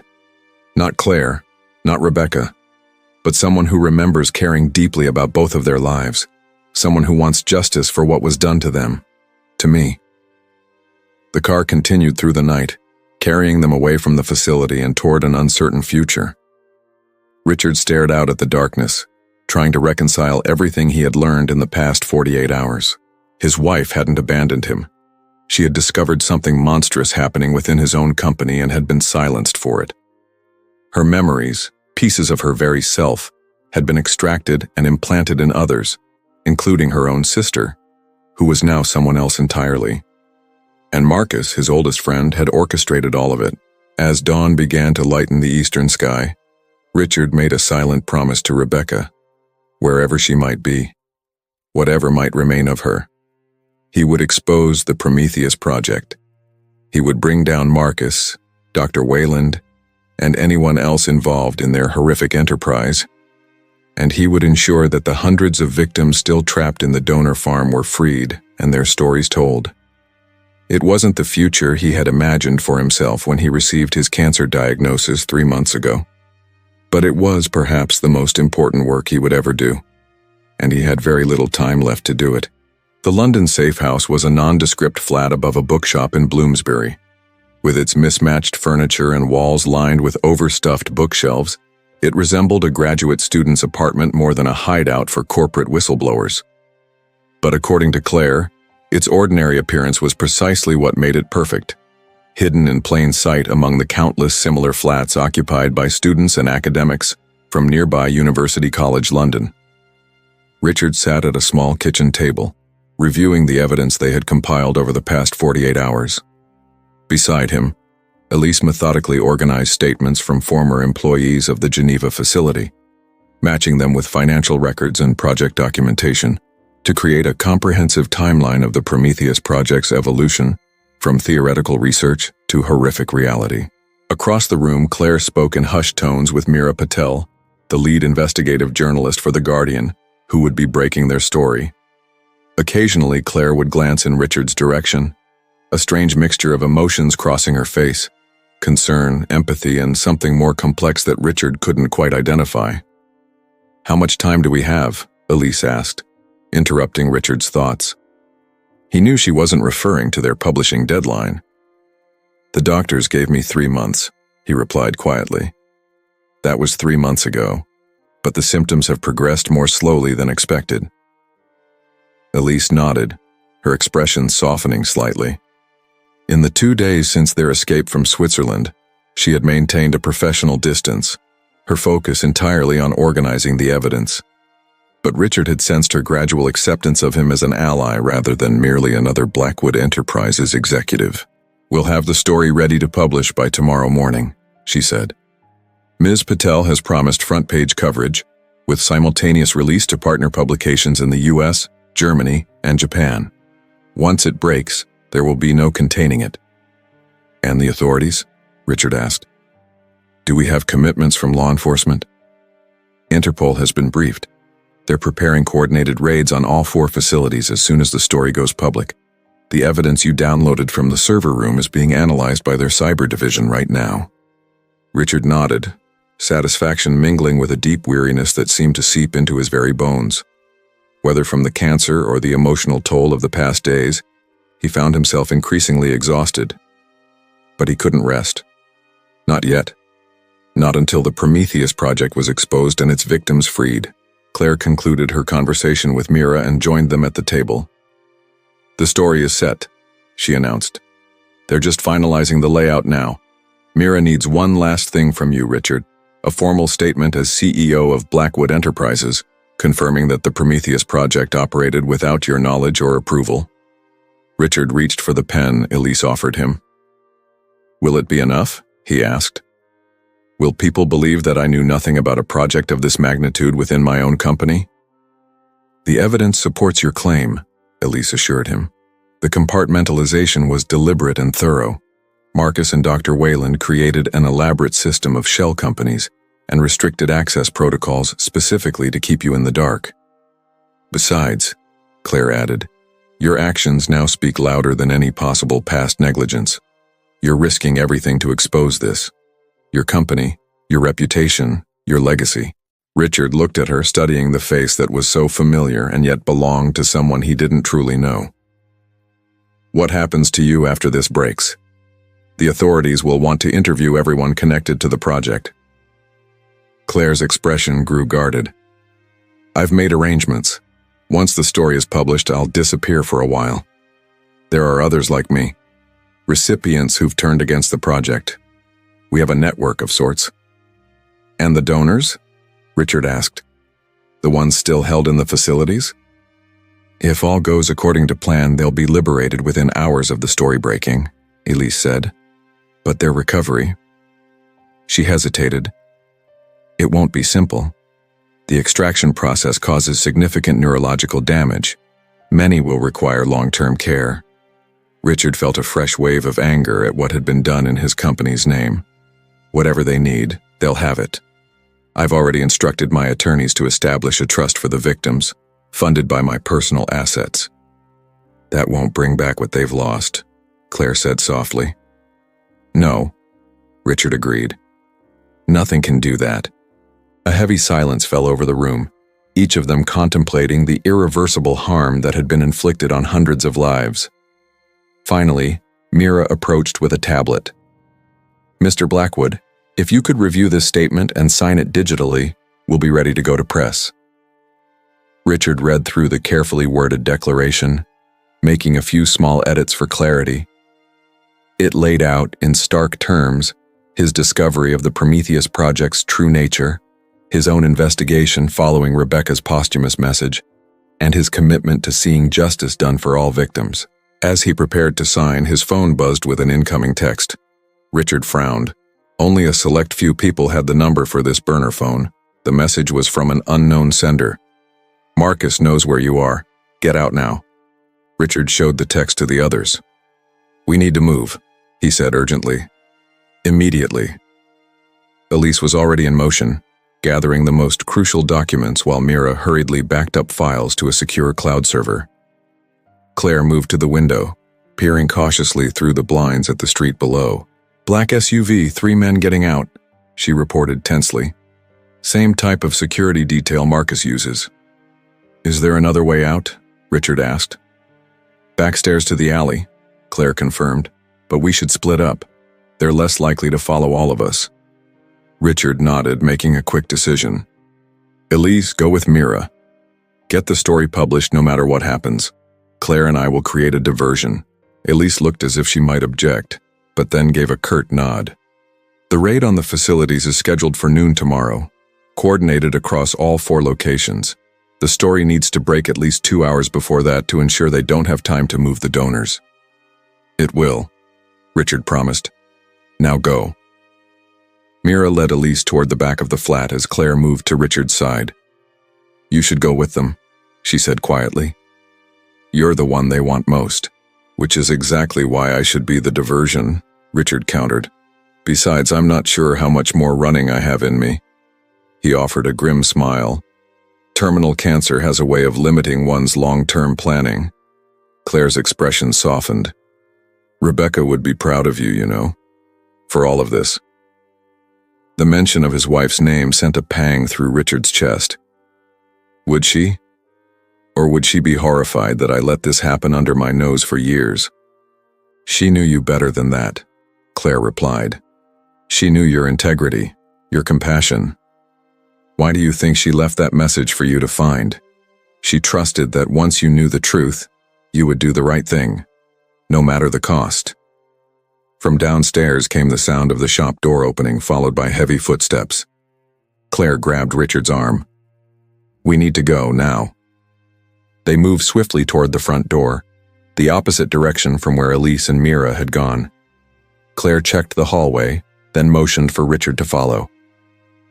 Not Claire, not Rebecca, but someone who remembers caring deeply about both of their lives. Someone who wants justice for what was done to them, to me. The car continued through the night, carrying them away from the facility and toward an uncertain future. Richard stared out at the darkness, trying to reconcile everything he had learned in the past 48 hours. His wife hadn't abandoned him. She had discovered something monstrous happening within his own company and had been silenced for it. Her memories, pieces of her very self, had been extracted and implanted in others, including her own sister, who was now someone else entirely. And Marcus, his oldest friend, had orchestrated all of it. As dawn began to lighten the eastern sky, Richard made a silent promise to Rebecca, wherever she might be, whatever might remain of her. He would expose the Prometheus project. He would bring down Marcus, Dr. Wayland, and anyone else involved in their horrific enterprise. and he would ensure that the hundreds of victims still trapped in the donor farm were freed and their stories told. It wasn't the future he had imagined for himself when he received his cancer diagnosis 3 months ago. But it was perhaps the most important work he would ever do, and he had very little time left to do it. The London safe house was a nondescript flat above a bookshop in Bloomsbury. With its mismatched furniture and walls lined with overstuffed bookshelves, it resembled a graduate student's apartment more than a hideout for corporate whistleblowers. But according to Claire, its ordinary appearance was precisely what made it perfect, hidden in plain sight among the countless similar flats occupied by students and academics from nearby University College London. Richard sat at a small kitchen table, reviewing the evidence they had compiled over the past 48 hours. Beside him, Elise methodically organized statements from former employees of the Geneva facility, matching them with financial records and project documentation to create a comprehensive timeline of the Prometheus project's evolution from theoretical research to horrific reality. Across the room, Claire spoke in hushed tones with Meera Patel, the lead investigative journalist for The Guardian, who would be breaking their story. Occasionally, Claire would glance in Richard's direction, a strange mixture of emotions crossing her face, concern, empathy, and something more complex that Richard couldn't quite identify. "How much time do we have?" Elise asked, interrupting Richard's thoughts. He knew she wasn't referring to their publishing deadline. "The doctors gave me 3 months," he replied quietly. "That was 3 months ago, but the symptoms have progressed more slowly than expected." Elise nodded, her expression softening slightly. In the 2 days since their escape from Switzerland, she had maintained a professional distance, her focus entirely on organizing the evidence. But Richard had sensed her gradual acceptance of him as an ally rather than merely another Blackwood Enterprises executive. "We'll have the story ready to publish by tomorrow morning," she said. "Ms. Patel has promised front-page coverage, with simultaneous release to partner publications in the US, Germany, and Japan. Once it breaks, there will be no containing it." "And the authorities?" Richard asked. "Do we have commitments from law enforcement?" "Interpol has been briefed. They're preparing coordinated raids on all 4 facilities as soon as the story goes public. The evidence you downloaded from the server room is being analyzed by their cyber division right now." Richard nodded, satisfaction mingling with a deep weariness that seemed to seep into his very bones. Whether from the cancer or the emotional toll of the past days, he found himself increasingly exhausted. But he couldn't rest. Not yet. Not until the Prometheus project was exposed and its victims freed. Claire concluded her conversation with Meera and joined them at the table. "The story is set," she announced. "They're just finalizing the layout now. Meera needs one last thing from you, Richard, a formal statement as CEO of Blackwood Enterprises, confirming that the Prometheus project operated without your knowledge or approval." Richard reached for the pen Elise offered him. "Will it be enough?" he asked. "Will people believe that I knew nothing about a project of this magnitude within my own company?" "The evidence supports your claim," Elise assured him. "The compartmentalization was deliberate and thorough. Marcus and Dr. Wayland created an elaborate system of shell companies and restricted access protocols specifically to keep you in the dark. Besides," Claire added, "your actions now speak louder than any possible past negligence. You're risking everything to expose this. Your company, your reputation, your legacy." Richard looked at her, studying the face that was so familiar and yet belonged to someone he didn't truly know. "What happens to you after this breaks? The authorities will want to interview everyone connected to the project." Claire's expression grew guarded. "I've made arrangements. Once the story is published, I'll disappear for a while. There are others like me, recipients who've turned against the project. We have a network of sorts." "And the donors?" Richard asked. "The ones still held in the facilities?" "If all goes according to plan, they'll be liberated within hours of the story breaking," Elise said. "But their recovery—" She hesitated. "It won't be simple. The extraction process causes significant neurological damage. Many will require long-term care." Richard felt a fresh wave of anger at what had been done in his company's name. "Whatever they need, they'll have it. I've already instructed my attorneys to establish a trust for the victims, funded by my personal assets. That won't bring back what they've lost, Claire said softly. No, Richard agreed. Nothing can do that. A heavy silence fell over the room, each of them contemplating the irreversible harm that had been inflicted on hundreds of lives. Finally, Mira approached with a tablet. Mr. Blackwood, if you could review this statement and sign it digitally, we'll be ready to go to press. Richard read through the carefully worded declaration, making a few small edits for clarity. It laid out, in stark terms, his discovery of the Prometheus Project's true nature, his own investigation following Rebecca's posthumous message, and his commitment to seeing justice done for all victims. As he prepared to sign, his phone buzzed with an incoming text. Richard frowned. Only a select few people had the number for this burner phone. The message was from an unknown sender. Marcus knows where you are. Get out now. Richard showed the text to the others. We need to move, he said urgently. Immediately. Elise was already in motion, gathering the most crucial documents while Mira hurriedly backed up files to a secure cloud server. Claire moved to the window, peering cautiously through the blinds at the street below. Black SUV, 3 men getting out, she reported tensely. Same type of security detail Marcus uses. Is there another way out? Richard asked. Backstairs to the alley, Claire confirmed, but we should split up. They're less likely to follow all of us. Richard nodded, making a quick decision. Elise, go with Mira. Get the story published no matter what happens. Claire and I will create a diversion. Elise looked as if she might object, but then gave a curt nod. The raid on the facilities is scheduled for noon tomorrow, coordinated across all 4 locations. The story needs to break at least 2 hours before that to ensure they don't have time to move the donors. It will, Richard promised. Now go. Mira led Elise toward the back of the flat as Claire moved to Richard's side. You should go with them, she said quietly. You're the one they want most, which is exactly why I should be the diversion, Richard countered. Besides, I'm not sure how much more running I have in me. He offered a grim smile. Terminal cancer has a way of limiting one's long-term planning. Claire's expression softened. Rebecca would be proud of you, you know, for all of this. The mention of his wife's name sent a pang through Richard's chest. Would she? Or would she be horrified that I let this happen under my nose for years? She knew you better than that, Claire replied. She knew your integrity, your compassion. Why do you think she left that message for you to find? She trusted that once you knew the truth, you would do the right thing, no matter the cost. From downstairs came the sound of the shop door opening, followed by heavy footsteps. Claire grabbed Richard's arm. We need to go now. They moved swiftly toward the front door, the opposite direction from where Elise and Mira had gone. Claire checked the hallway, then motioned for Richard to follow.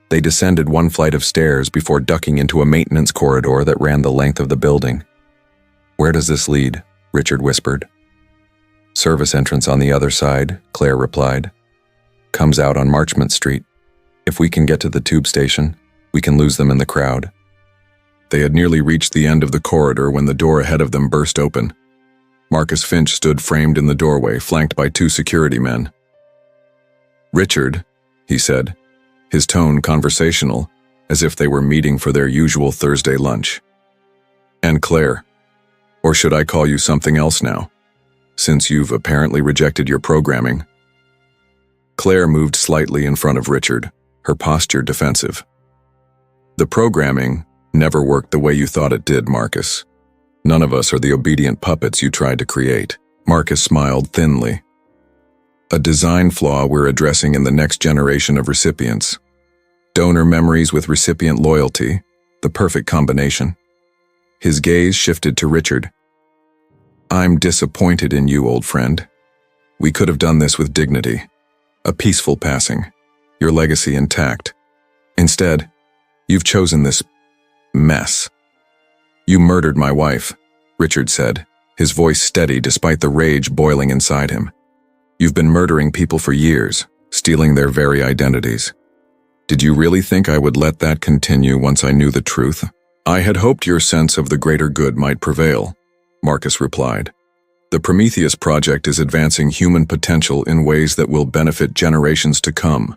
They descended 1 flight of stairs before ducking into a maintenance corridor that ran the length of the building. Where does this lead? Richard whispered. Service entrance on the other side, Claire replied. Comes out on Marchmont Street. If we can get to the tube station, we can lose them in the crowd. They had nearly reached the end of the corridor when the door ahead of them burst open. Marcus Finch stood framed in the doorway, flanked by 2 security men. Richard, he said, his tone conversational, as if they were meeting for their usual Thursday lunch. And Claire, or should I call you something else now, since you've apparently rejected your programming? Claire moved slightly in front of Richard, her posture defensive. The programming never worked the way you thought it did, Marcus. None of us are the obedient puppets you tried to create. Marcus smiled thinly. A design flaw we're addressing in the next generation of recipients. Donor memories with recipient loyalty, the perfect combination. His gaze shifted to Richard. I'm disappointed in you, old friend. We could have done this with dignity. A peaceful passing. Your legacy intact. Instead, you've chosen this mess. You murdered my wife, Richard said, his voice steady despite the rage boiling inside him. You've been murdering people for years, stealing their very identities. Did you really think I would let that continue once I knew the truth? I had hoped your sense of the greater good might prevail, Marcus replied. The Prometheus Project is advancing human potential in ways that will benefit generations to come.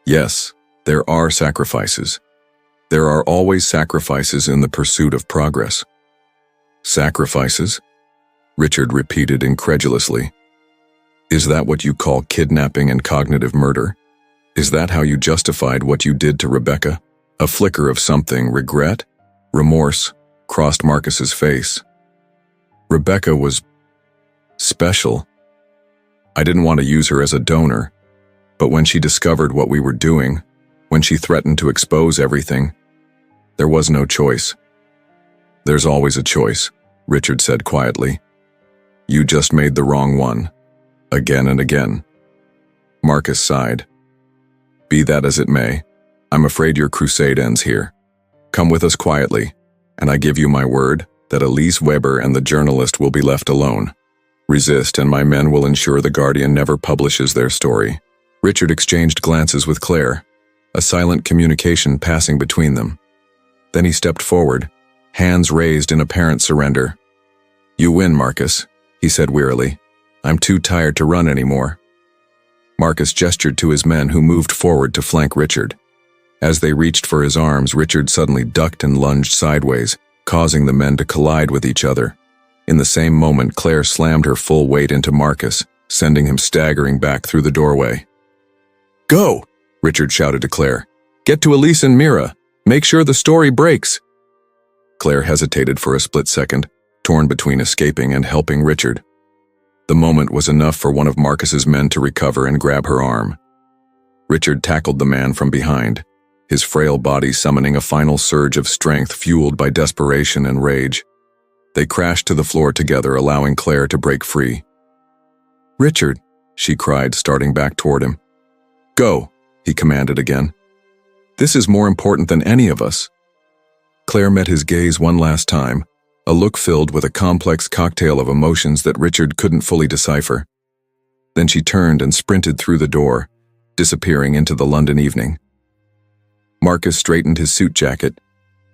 Yes, there are sacrifices. There are always sacrifices in the pursuit of progress. Sacrifices? Richard repeated incredulously. Is that what you call kidnapping and cognitive murder? Is that how you justified what you did to Rebecca? A flicker of something, regret, remorse, crossed Marcus's face. Rebecca was special. I didn't want to use her as a donor, but when she discovered what we were doing, when she threatened to expose everything, there was no choice. There's always a choice, Richard said quietly. You just made the wrong one, again and again. Marcus sighed. Be that as it may, I'm afraid your crusade ends here. Come with us quietly, and I give you my word that Elise Weber and the journalist will be left alone. Resist, and my men will ensure the Guardian never publishes their story. Richard exchanged glances with Claire, a silent communication passing between them. Then he stepped forward, hands raised in apparent surrender. You win, Marcus, he said wearily. I'm too tired to run anymore. Marcus gestured to his men, who moved forward to flank Richard. As they reached for his arms, Richard suddenly ducked and lunged sideways, causing the men to collide with each other. In the same moment, Claire slammed her full weight into Marcus, sending him staggering back through the doorway. Go! Richard shouted to Claire. Get to Elise and Mira. Make sure the story breaks. Claire hesitated for a split second, torn between escaping and helping Richard. The moment was enough for one of Marcus's men to recover and grab her arm. Richard tackled the man from behind, his frail body summoning a final surge of strength fueled by desperation and rage. They crashed to the floor together, allowing Claire to break free. Richard, she cried, starting back toward him. Go, he commanded again. This is more important than any of us. Claire met his gaze one last time, a look filled with a complex cocktail of emotions that Richard couldn't fully decipher. Then she turned and sprinted through the door, disappearing into the London evening. Marcus straightened his suit jacket,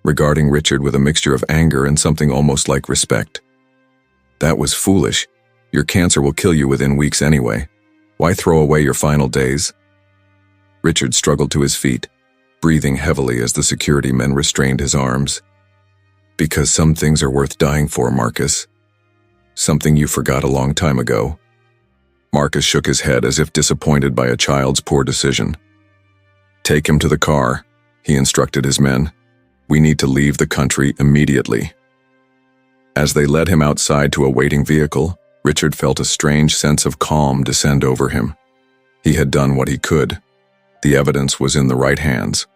regarding Richard with a mixture of anger and something almost like respect. That was foolish. Your cancer will kill you within weeks anyway. Why throw away your final days? Richard struggled to his feet, breathing heavily as the security men restrained his arms. Because some things are worth dying for, Marcus. Something you forgot a long time ago. Marcus shook his head as if disappointed by a child's poor decision. Take him to the car, he instructed his men. We need to leave the country immediately. As they led him outside to a waiting vehicle, Richard felt a strange sense of calm descend over him. He had done what he could. The evidence was in the right hands.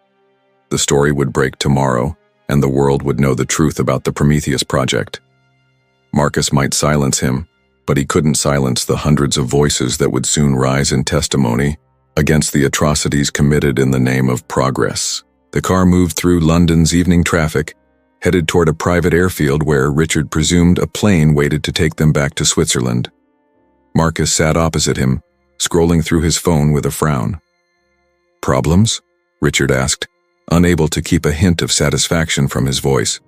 The story would break tomorrow, and the world would know the truth about the Prometheus Project. Marcus might silence him, but he couldn't silence the hundreds of voices that would soon rise in testimony against the atrocities committed in the name of progress. The car moved through London's evening traffic, headed toward a private airfield where Richard presumed a plane waited to take them back to Switzerland. Marcus sat opposite him, scrolling through his phone with a frown. Problems? Richard asked, unable to keep a hint of satisfaction from his voice.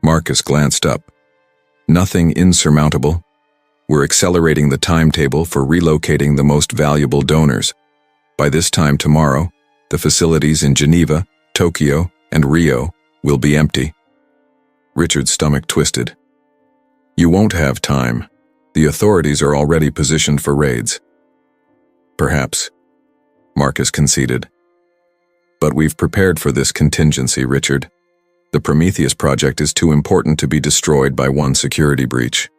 Marcus glanced up. Nothing insurmountable. We're accelerating the timetable for relocating the most valuable donors. By this time tomorrow, the facilities in Geneva, Tokyo, and Rio will be empty. Richard's stomach twisted. You won't have time. The authorities are already positioned for raids. Perhaps, Marcus conceded. But we've prepared for this contingency, Richard. The Prometheus Project is too important to be destroyed by one security breach.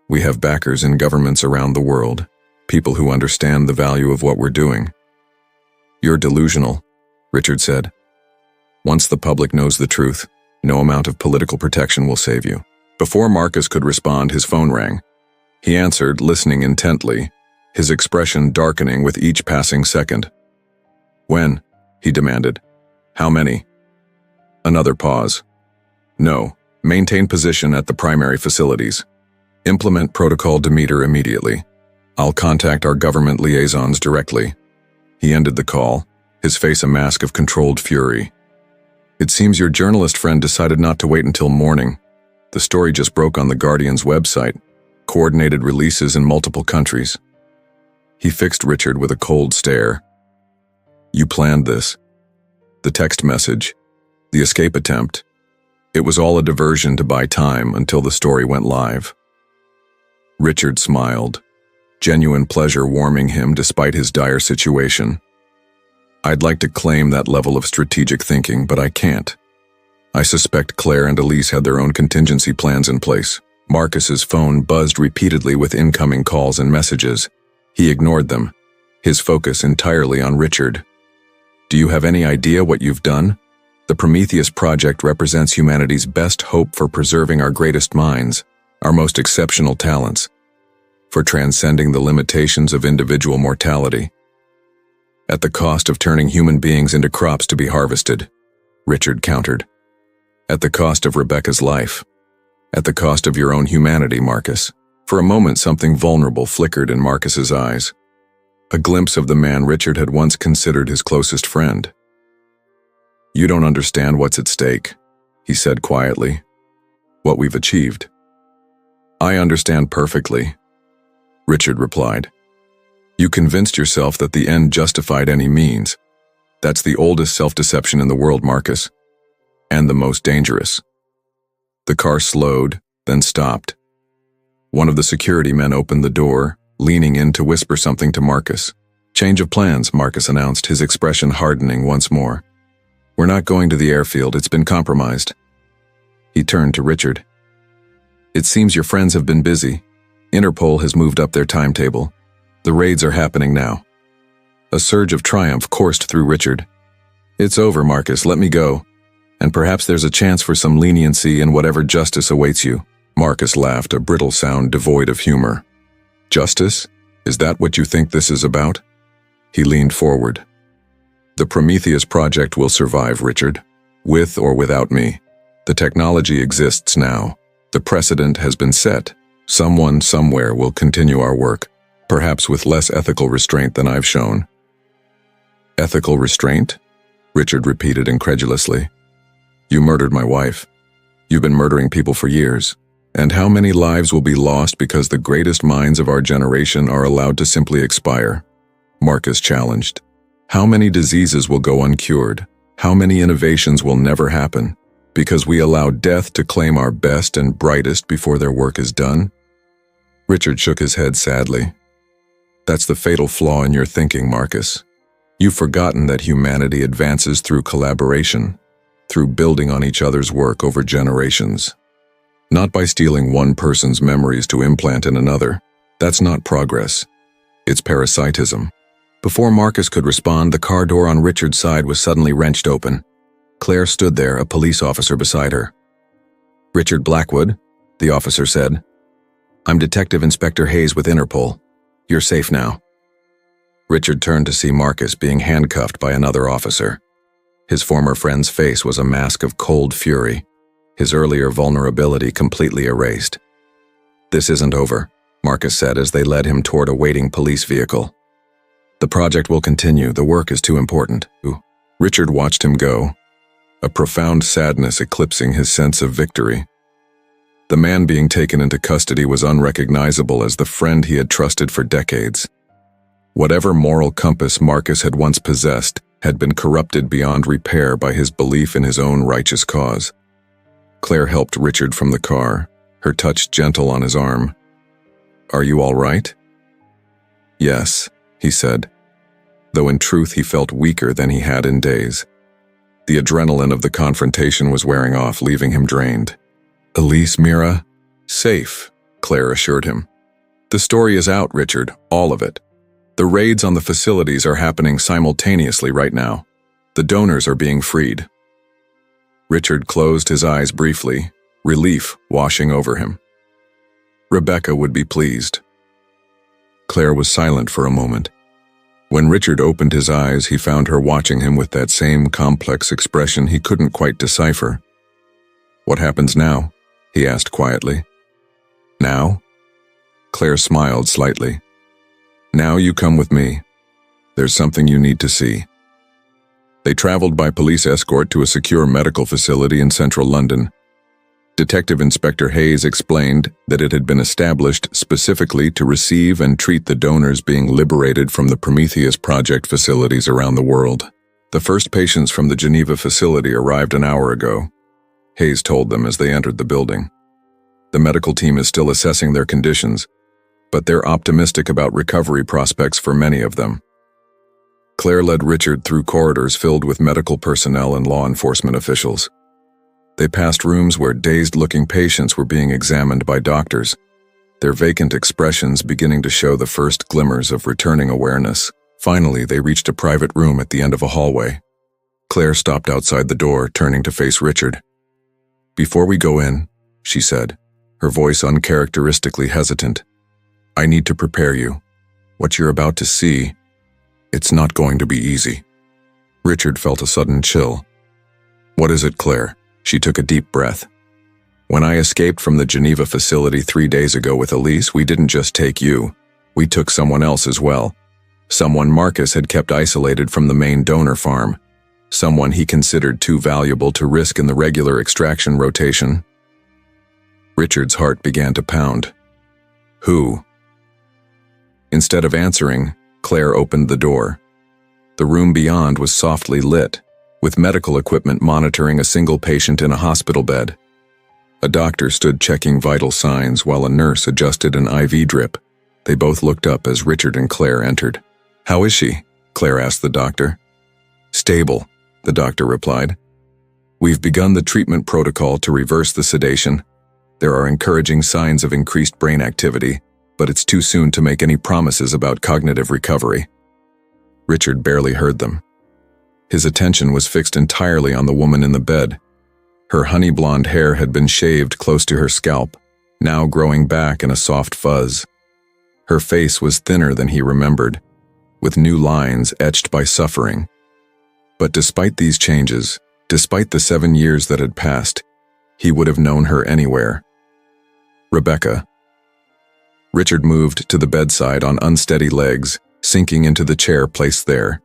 We have backers in governments around the world, people who understand the value of what we're doing. You're delusional, Richard said. Once the public knows the truth, no amount of political protection will save you. Before Marcus could respond, his phone rang. He answered, listening intently, his expression darkening with each passing second. When? He demanded. How many? Another pause. No. Maintain position at the primary facilities. Implement Protocol Demeter immediately. I'll contact our government liaisons directly. He ended the call, his face a mask of controlled fury. "It seems your journalist friend decided not to wait until morning. The story just broke on the Guardian's website. Coordinated releases in multiple countries." He fixed Richard with a cold stare. "You planned this. The text message, the escape attempt. It was all a diversion to buy time until the story went live." Richard smiled, genuine pleasure warming him despite his dire situation. "I'd like to claim that level of strategic thinking, but I can't. I suspect Claire and Elise had their own contingency plans in place." Marcus's phone buzzed repeatedly with incoming calls and messages. He ignored them, his focus entirely on Richard. "Do you have any idea what you've done? The Prometheus Project represents humanity's best hope for preserving our greatest minds, our most exceptional talents, for transcending the limitations of individual mortality. At the cost of turning human beings into crops to be harvested," Richard countered. "At the cost of Rebecca's life. At the cost of your own humanity, Marcus." For a moment, something vulnerable flickered in Marcus's eyes. A glimpse of the man Richard had once considered his closest friend. "You don't understand what's at stake," he said quietly. "What we've achieved." "I understand perfectly," Richard replied. "You convinced yourself that the end justified any means. That's the oldest self-deception in the world, Marcus. And the most dangerous." The car slowed, then stopped. One of the security men opened the door, leaning in to whisper something to Marcus. "Change of plans," Marcus announced, his expression hardening once more. "We're not going to the airfield, it's been compromised." He turned to Richard. "It seems your friends have been busy. Interpol has moved up their timetable. The raids are happening now." A surge of triumph coursed through Richard. "It's over, Marcus, let me go. And perhaps there's a chance for some leniency in whatever justice awaits you." Marcus laughed, a brittle sound devoid of humor. "Justice? Is that what you think this is about?" He leaned forward. "The Prometheus Project will survive, Richard, with or without me. The technology exists now. The precedent has been set. Someone somewhere will continue our work, perhaps with less ethical restraint than I've shown." "Ethical restraint?" Richard repeated incredulously. "You murdered my wife. You've been murdering people for years. And how many lives will be lost because the greatest minds of our generation are allowed to simply expire?" Marcus challenged. "How many diseases will go uncured? How many innovations will never happen because we allow death to claim our best and brightest before their work is done?" Richard shook his head sadly. "That's the fatal flaw in your thinking, Marcus. You've forgotten that humanity advances through collaboration, through building on each other's work over generations. Not by stealing one person's memories to implant in another. That's not progress. It's parasitism." Before Marcus could respond, the car door on Richard's side was suddenly wrenched open. Claire stood there, a police officer beside her. "Richard Blackwood," the officer said. "I'm Detective Inspector Hayes with Interpol. You're safe now." Richard turned to see Marcus being handcuffed by another officer. His former friend's face was a mask of cold fury, his earlier vulnerability completely erased. "This isn't over," Marcus said as they led him toward a waiting police vehicle. "The project will continue. The work is too important." Richard watched him go, a profound sadness eclipsing his sense of victory. The man being taken into custody was unrecognizable as the friend he had trusted for decades. Whatever moral compass Marcus had once possessed had been corrupted beyond repair by his belief in his own righteous cause. Claire helped Richard from the car, her touch gentle on his arm. "Are you all right?" "Yes," he said, though in truth he felt weaker than he had in days. The adrenaline of the confrontation was wearing off, leaving him drained. "Elise, Mira, safe," Claire assured him. "The story is out, Richard, all of it. The raids on the facilities are happening simultaneously right now. The donors are being freed." Richard closed his eyes briefly, relief washing over him. Rebecca would be pleased. Claire was silent for a moment. When Richard opened his eyes, he found her watching him with that same complex expression he couldn't quite decipher. "What happens now?" he asked quietly. "Now?" Claire smiled slightly. "Now you come with me. There's something you need to see." They traveled by police escort to a secure medical facility in central London. Detective Inspector Hayes explained that it had been established specifically to receive and treat the donors being liberated from the Prometheus Project facilities around the world. The first patients from the Geneva facility arrived an hour ago, Hayes told them as they entered the building. The medical team is still assessing their conditions, but they're optimistic about recovery prospects for many of them. Claire led Richard through corridors filled with medical personnel and law enforcement officials. They passed rooms where dazed-looking patients were being examined by doctors, their vacant expressions beginning to show the first glimmers of returning awareness. Finally, they reached a private room at the end of a hallway. Claire stopped outside the door, turning to face Richard. "Before we go in," she said, her voice uncharacteristically hesitant, "I need to prepare you. What you're about to see, it's not going to be easy." Richard felt a sudden chill. "What is it, Claire?" She took a deep breath. "When I escaped from the Geneva facility 3 days ago with Elise, we didn't just take you. We took someone else as well. Someone Marcus had kept isolated from the main donor farm. Someone he considered too valuable to risk in the regular extraction rotation." Richard's heart began to pound. "Who?" Instead of answering, Claire opened the door. The room beyond was softly lit, with medical equipment monitoring a single patient in a hospital bed. A doctor stood checking vital signs while a nurse adjusted an IV drip. They both looked up as Richard and Claire entered. "How is she?" Claire asked the doctor. "Stable," the doctor replied. "We've begun the treatment protocol to reverse the sedation. There are encouraging signs of increased brain activity, but it's too soon to make any promises about cognitive recovery." Richard barely heard them. His attention was fixed entirely on the woman in the bed. Her honey blonde hair had been shaved close to her scalp, now growing back in a soft fuzz. Her face was thinner than he remembered, with new lines etched by suffering. But despite these changes, despite the 7 years that had passed, he would have known her anywhere. Rebecca. Richard moved to the bedside on unsteady legs, sinking into the chair placed there.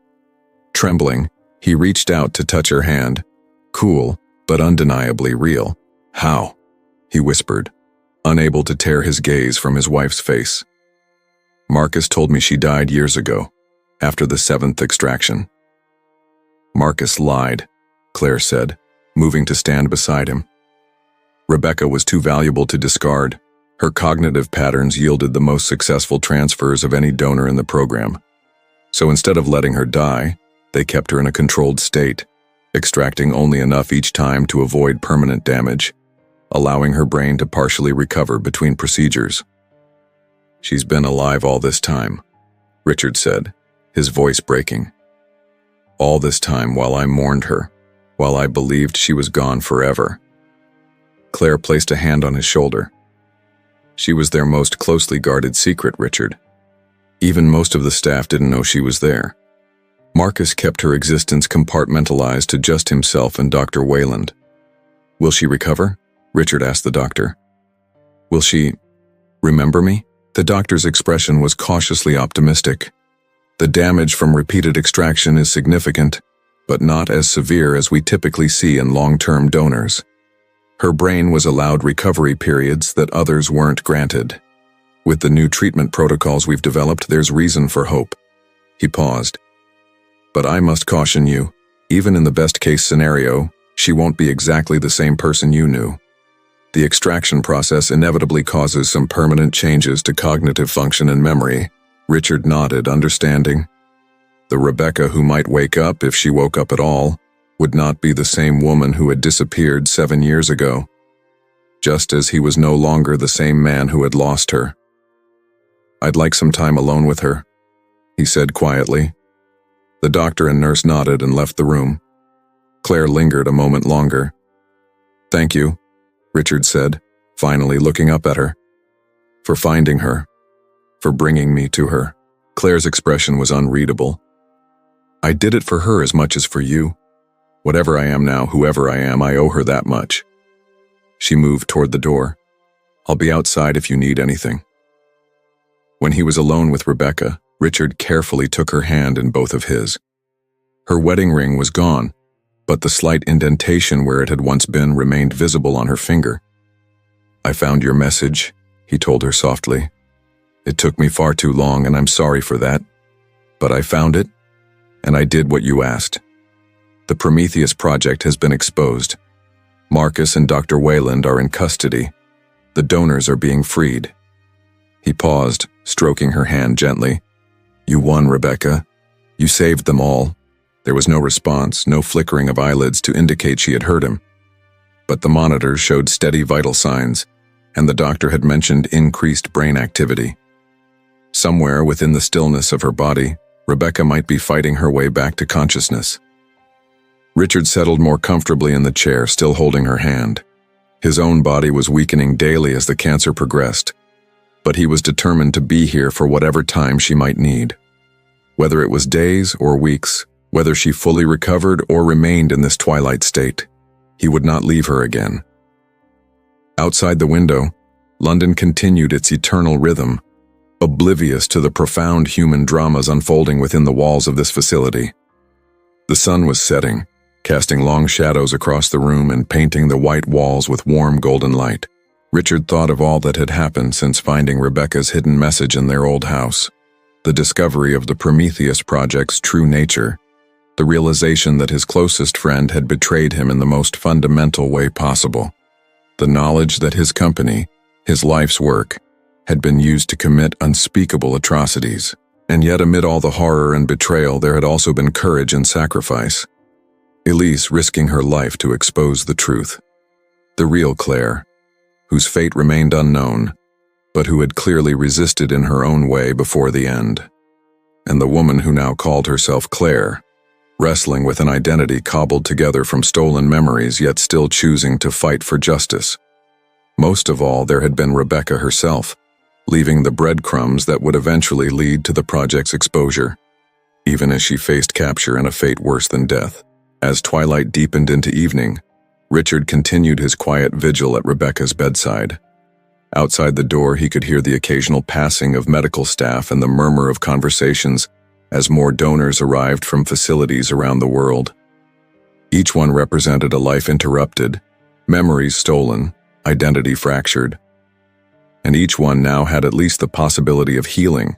Trembling, he reached out to touch her hand, cool, but undeniably real. "How?" he whispered, unable to tear his gaze from his wife's face. "Marcus told me she died years ago, after the 7th extraction." "Marcus lied," Claire said, moving to stand beside him. Rebecca was too valuable to discard. Her cognitive patterns yielded the most successful transfers of any donor in the program. So instead of letting her die, they kept her in a controlled state, extracting only enough each time to avoid permanent damage, allowing her brain to partially recover between procedures. "She's been alive all this time," Richard said, his voice breaking. "All this time while I mourned her, while I believed she was gone forever." Claire placed a hand on his shoulder. "She was their most closely guarded secret, Richard. Even most of the staff didn't know she was there. Marcus kept her existence compartmentalized to just himself and Dr. Wayland." "Will she recover?" Richard asked the doctor. "Will she remember me?" The doctor's expression was cautiously optimistic. "The damage from repeated extraction is significant, but not as severe as we typically see in long-term donors. Her brain was allowed recovery periods that others weren't granted. With the new treatment protocols we've developed, there's reason for hope." He paused. "But I must caution you, even in the best-case scenario, she won't be exactly the same person you knew. The extraction process inevitably causes some permanent changes to cognitive function and memory." Richard nodded, understanding. The Rebecca who might wake up, if she woke up at all, would not be the same woman who had disappeared 7 years ago, just as he was no longer the same man who had lost her. "I'd like some time alone with her," he said quietly. The doctor and nurse nodded and left the room. Claire lingered a moment longer. "Thank you," Richard said, finally looking up at her. "For finding her. For bringing me to her." Claire's expression was unreadable. "I did it for her as much as for you. Whatever I am now, whoever I am, I owe her that much." She moved toward the door. "I'll be outside if you need anything." When he was alone with Rebecca, Richard carefully took her hand in both of his. Her wedding ring was gone, but the slight indentation where it had once been remained visible on her finger. "I found your message," he told her softly. "It took me far too long, and I'm sorry for that. But I found it, and I did what you asked. The Prometheus project has been exposed. Marcus and Dr. Wayland are in custody. The donors are being freed." He paused, stroking her hand gently. "You won, Rebecca. You saved them all." There was no response, no flickering of eyelids to indicate she had heard him. But the monitors showed steady vital signs, and the doctor had mentioned increased brain activity. Somewhere within the stillness of her body, Rebecca might be fighting her way back to consciousness. Richard settled more comfortably in the chair, still holding her hand. His own body was weakening daily as the cancer progressed, but he was determined to be here for whatever time she might need. Whether it was days or weeks, whether she fully recovered or remained in this twilight state, he would not leave her again. Outside the window, London continued its eternal rhythm, oblivious to the profound human dramas unfolding within the walls of this facility. The sun was setting, casting long shadows across the room and painting the white walls with warm golden light. Richard thought of all that had happened since finding Rebecca's hidden message in their old house, the discovery of the Prometheus project's true nature, the realization that his closest friend had betrayed him in the most fundamental way possible, the knowledge that his company, his life's work, had been used to commit unspeakable atrocities. And yet amid all the horror and betrayal there had also been courage and sacrifice. Elise risking her life to expose the truth. The real Claire, whose fate remained unknown, but who had clearly resisted in her own way before the end. And the woman who now called herself Claire, wrestling with an identity cobbled together from stolen memories yet still choosing to fight for justice. Most of all, there had been Rebecca herself, leaving the breadcrumbs that would eventually lead to the project's exposure, even as she faced capture and a fate worse than death. As twilight deepened into evening, Richard continued his quiet vigil at Rebecca's bedside. Outside the door, he could hear the occasional passing of medical staff and the murmur of conversations as more donors arrived from facilities around the world. Each one represented a life interrupted, memories stolen, identity fractured. And each one now had at least the possibility of healing,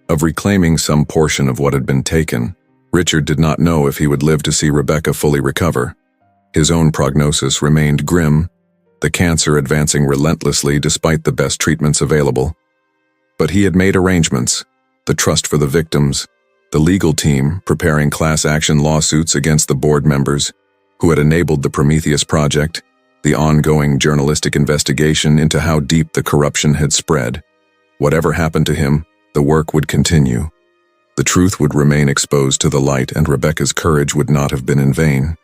of reclaiming some portion of what had been taken. Richard did not know if he would live to see Rebecca fully recover. His own prognosis remained grim, the cancer advancing relentlessly despite the best treatments available. But he had made arrangements, the trust for the victims, the legal team preparing class action lawsuits against the board members who had enabled the Prometheus project, the ongoing journalistic investigation into how deep the corruption had spread. Whatever happened to him, the work would continue. The truth would remain exposed to the light, and Rebecca's courage would not have been in vain.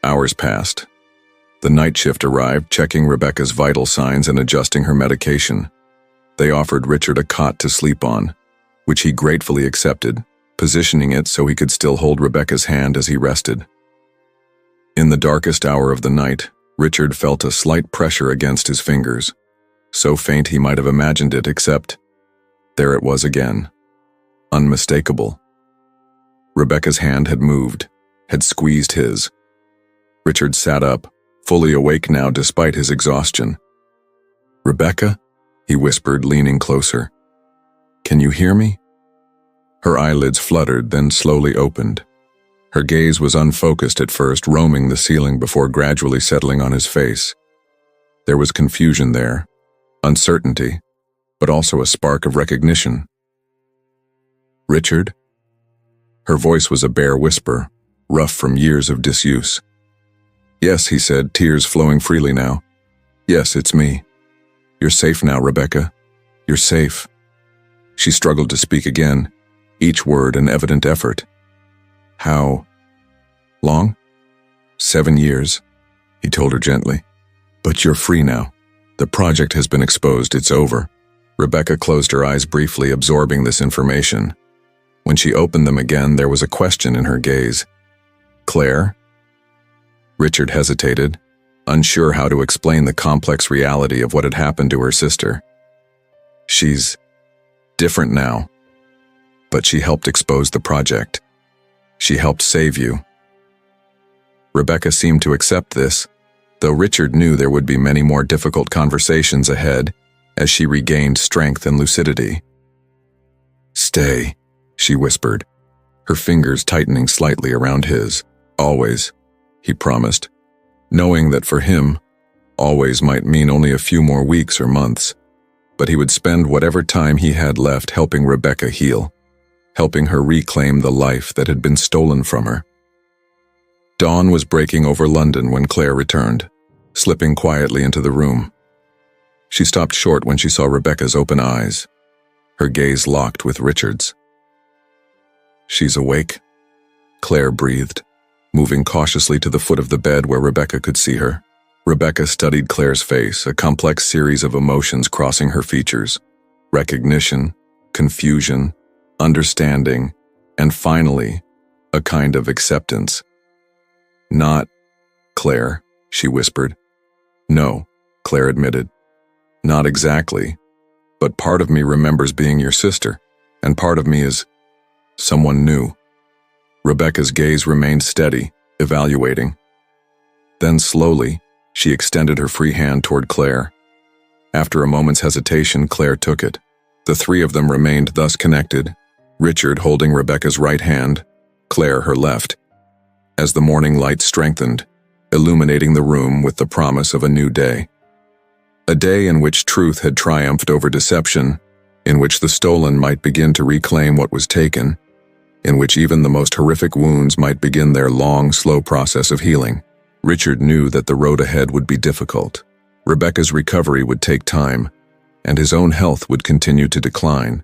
Hours passed. The night shift arrived, checking Rebecca's vital signs and adjusting her medication. They offered Richard a cot to sleep on, which he gratefully accepted, positioning it so he could still hold Rebecca's hand as he rested. In the darkest hour of the night, Richard felt a slight pressure against his fingers, so faint he might have imagined it, except there it was again, unmistakable. Rebecca's hand had moved, had squeezed his. Richard sat up, fully awake now despite his exhaustion. "Rebecca?" he whispered, leaning closer. "Can you hear me?" Her eyelids fluttered, then slowly opened. Her gaze was unfocused at first, roaming the ceiling before gradually settling on his face. There was confusion there, uncertainty, but also a spark of recognition. "Richard?" Her voice was a bare whisper, rough from years of disuse. "Yes," he said, tears flowing freely now. "Yes, it's me. You're safe now, Rebecca. You're safe." She struggled to speak again, each word an evident effort. "How long?" 7 years, he told her gently. "But you're free now. The project has been exposed. It's over." Rebecca closed her eyes briefly, absorbing this information. When she opened them again, there was a question in her gaze. "Claire?" Richard hesitated, unsure how to explain the complex reality of what had happened to her sister. "She's different now, but she helped expose the project. She helped save you. Rebecca seemed to accept this, though Richard knew there would be many more difficult conversations ahead as she regained strength and lucidity. "Stay," she whispered, her fingers tightening slightly around his. "Always," he promised, knowing that for him, always might mean only a few more weeks or months, but he would spend whatever time he had left helping Rebecca heal, helping her reclaim the life that had been stolen from her. Dawn was breaking over London when Claire returned, slipping quietly into the room. She stopped short when she saw Rebecca's open eyes, her gaze locked with Richard's. "She's awake," Claire breathed, moving cautiously to the foot of the bed where Rebecca could see her. Rebecca studied Claire's face, a complex series of emotions crossing her features: recognition, confusion, understanding, and finally, a kind of acceptance. "Not Claire," she whispered. "No," Claire admitted. "Not exactly, but part of me remembers being your sister, and part of me is someone new." Rebecca's gaze remained steady, evaluating. Then slowly, she extended her free hand toward Claire. After a moment's hesitation, Claire took it. The three of them remained thus connected, Richard holding Rebecca's right hand, Claire her left, as the morning light strengthened, illuminating the room with the promise of a new day. A day in which truth had triumphed over deception, in which the stolen might begin to reclaim what was taken, in which even the most horrific wounds might begin their long, slow process of healing. Richard knew that the road ahead would be difficult. Rebecca's recovery would take time, and his own health would continue to decline.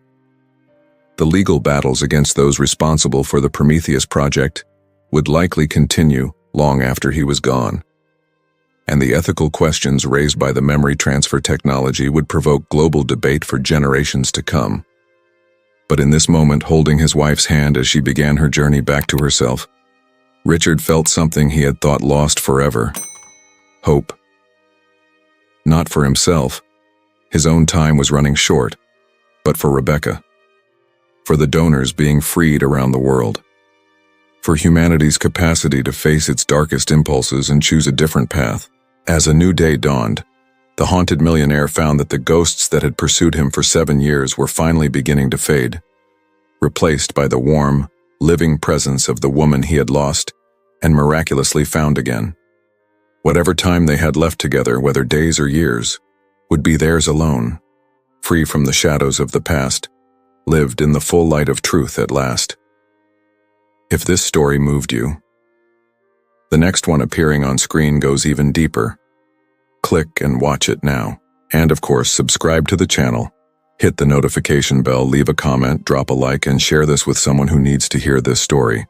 The legal battles against those responsible for the Prometheus project would likely continue long after he was gone. And the ethical questions raised by the memory transfer technology would provoke global debate for generations to come. But in this moment, holding his wife's hand as she began her journey back to herself, Richard felt something he had thought lost forever: hope. Not for himself. His own time was running short, but for Rebecca. For the donors being freed around the world. For humanity's capacity to face its darkest impulses and choose a different path. As a new day dawned, the haunted millionaire found that the ghosts that had pursued him for 7 years were finally beginning to fade, replaced by the warm, living presence of the woman he had lost and miraculously found again. Whatever time they had left together, whether days or years, would be theirs alone, free from the shadows of the past, lived in the full light of truth at last. If this story moved you, the next one appearing on screen goes even deeper. Click and watch it now. And of course, subscribe to the channel, hit the notification bell, leave a comment, drop a like, and share this with someone who needs to hear this story.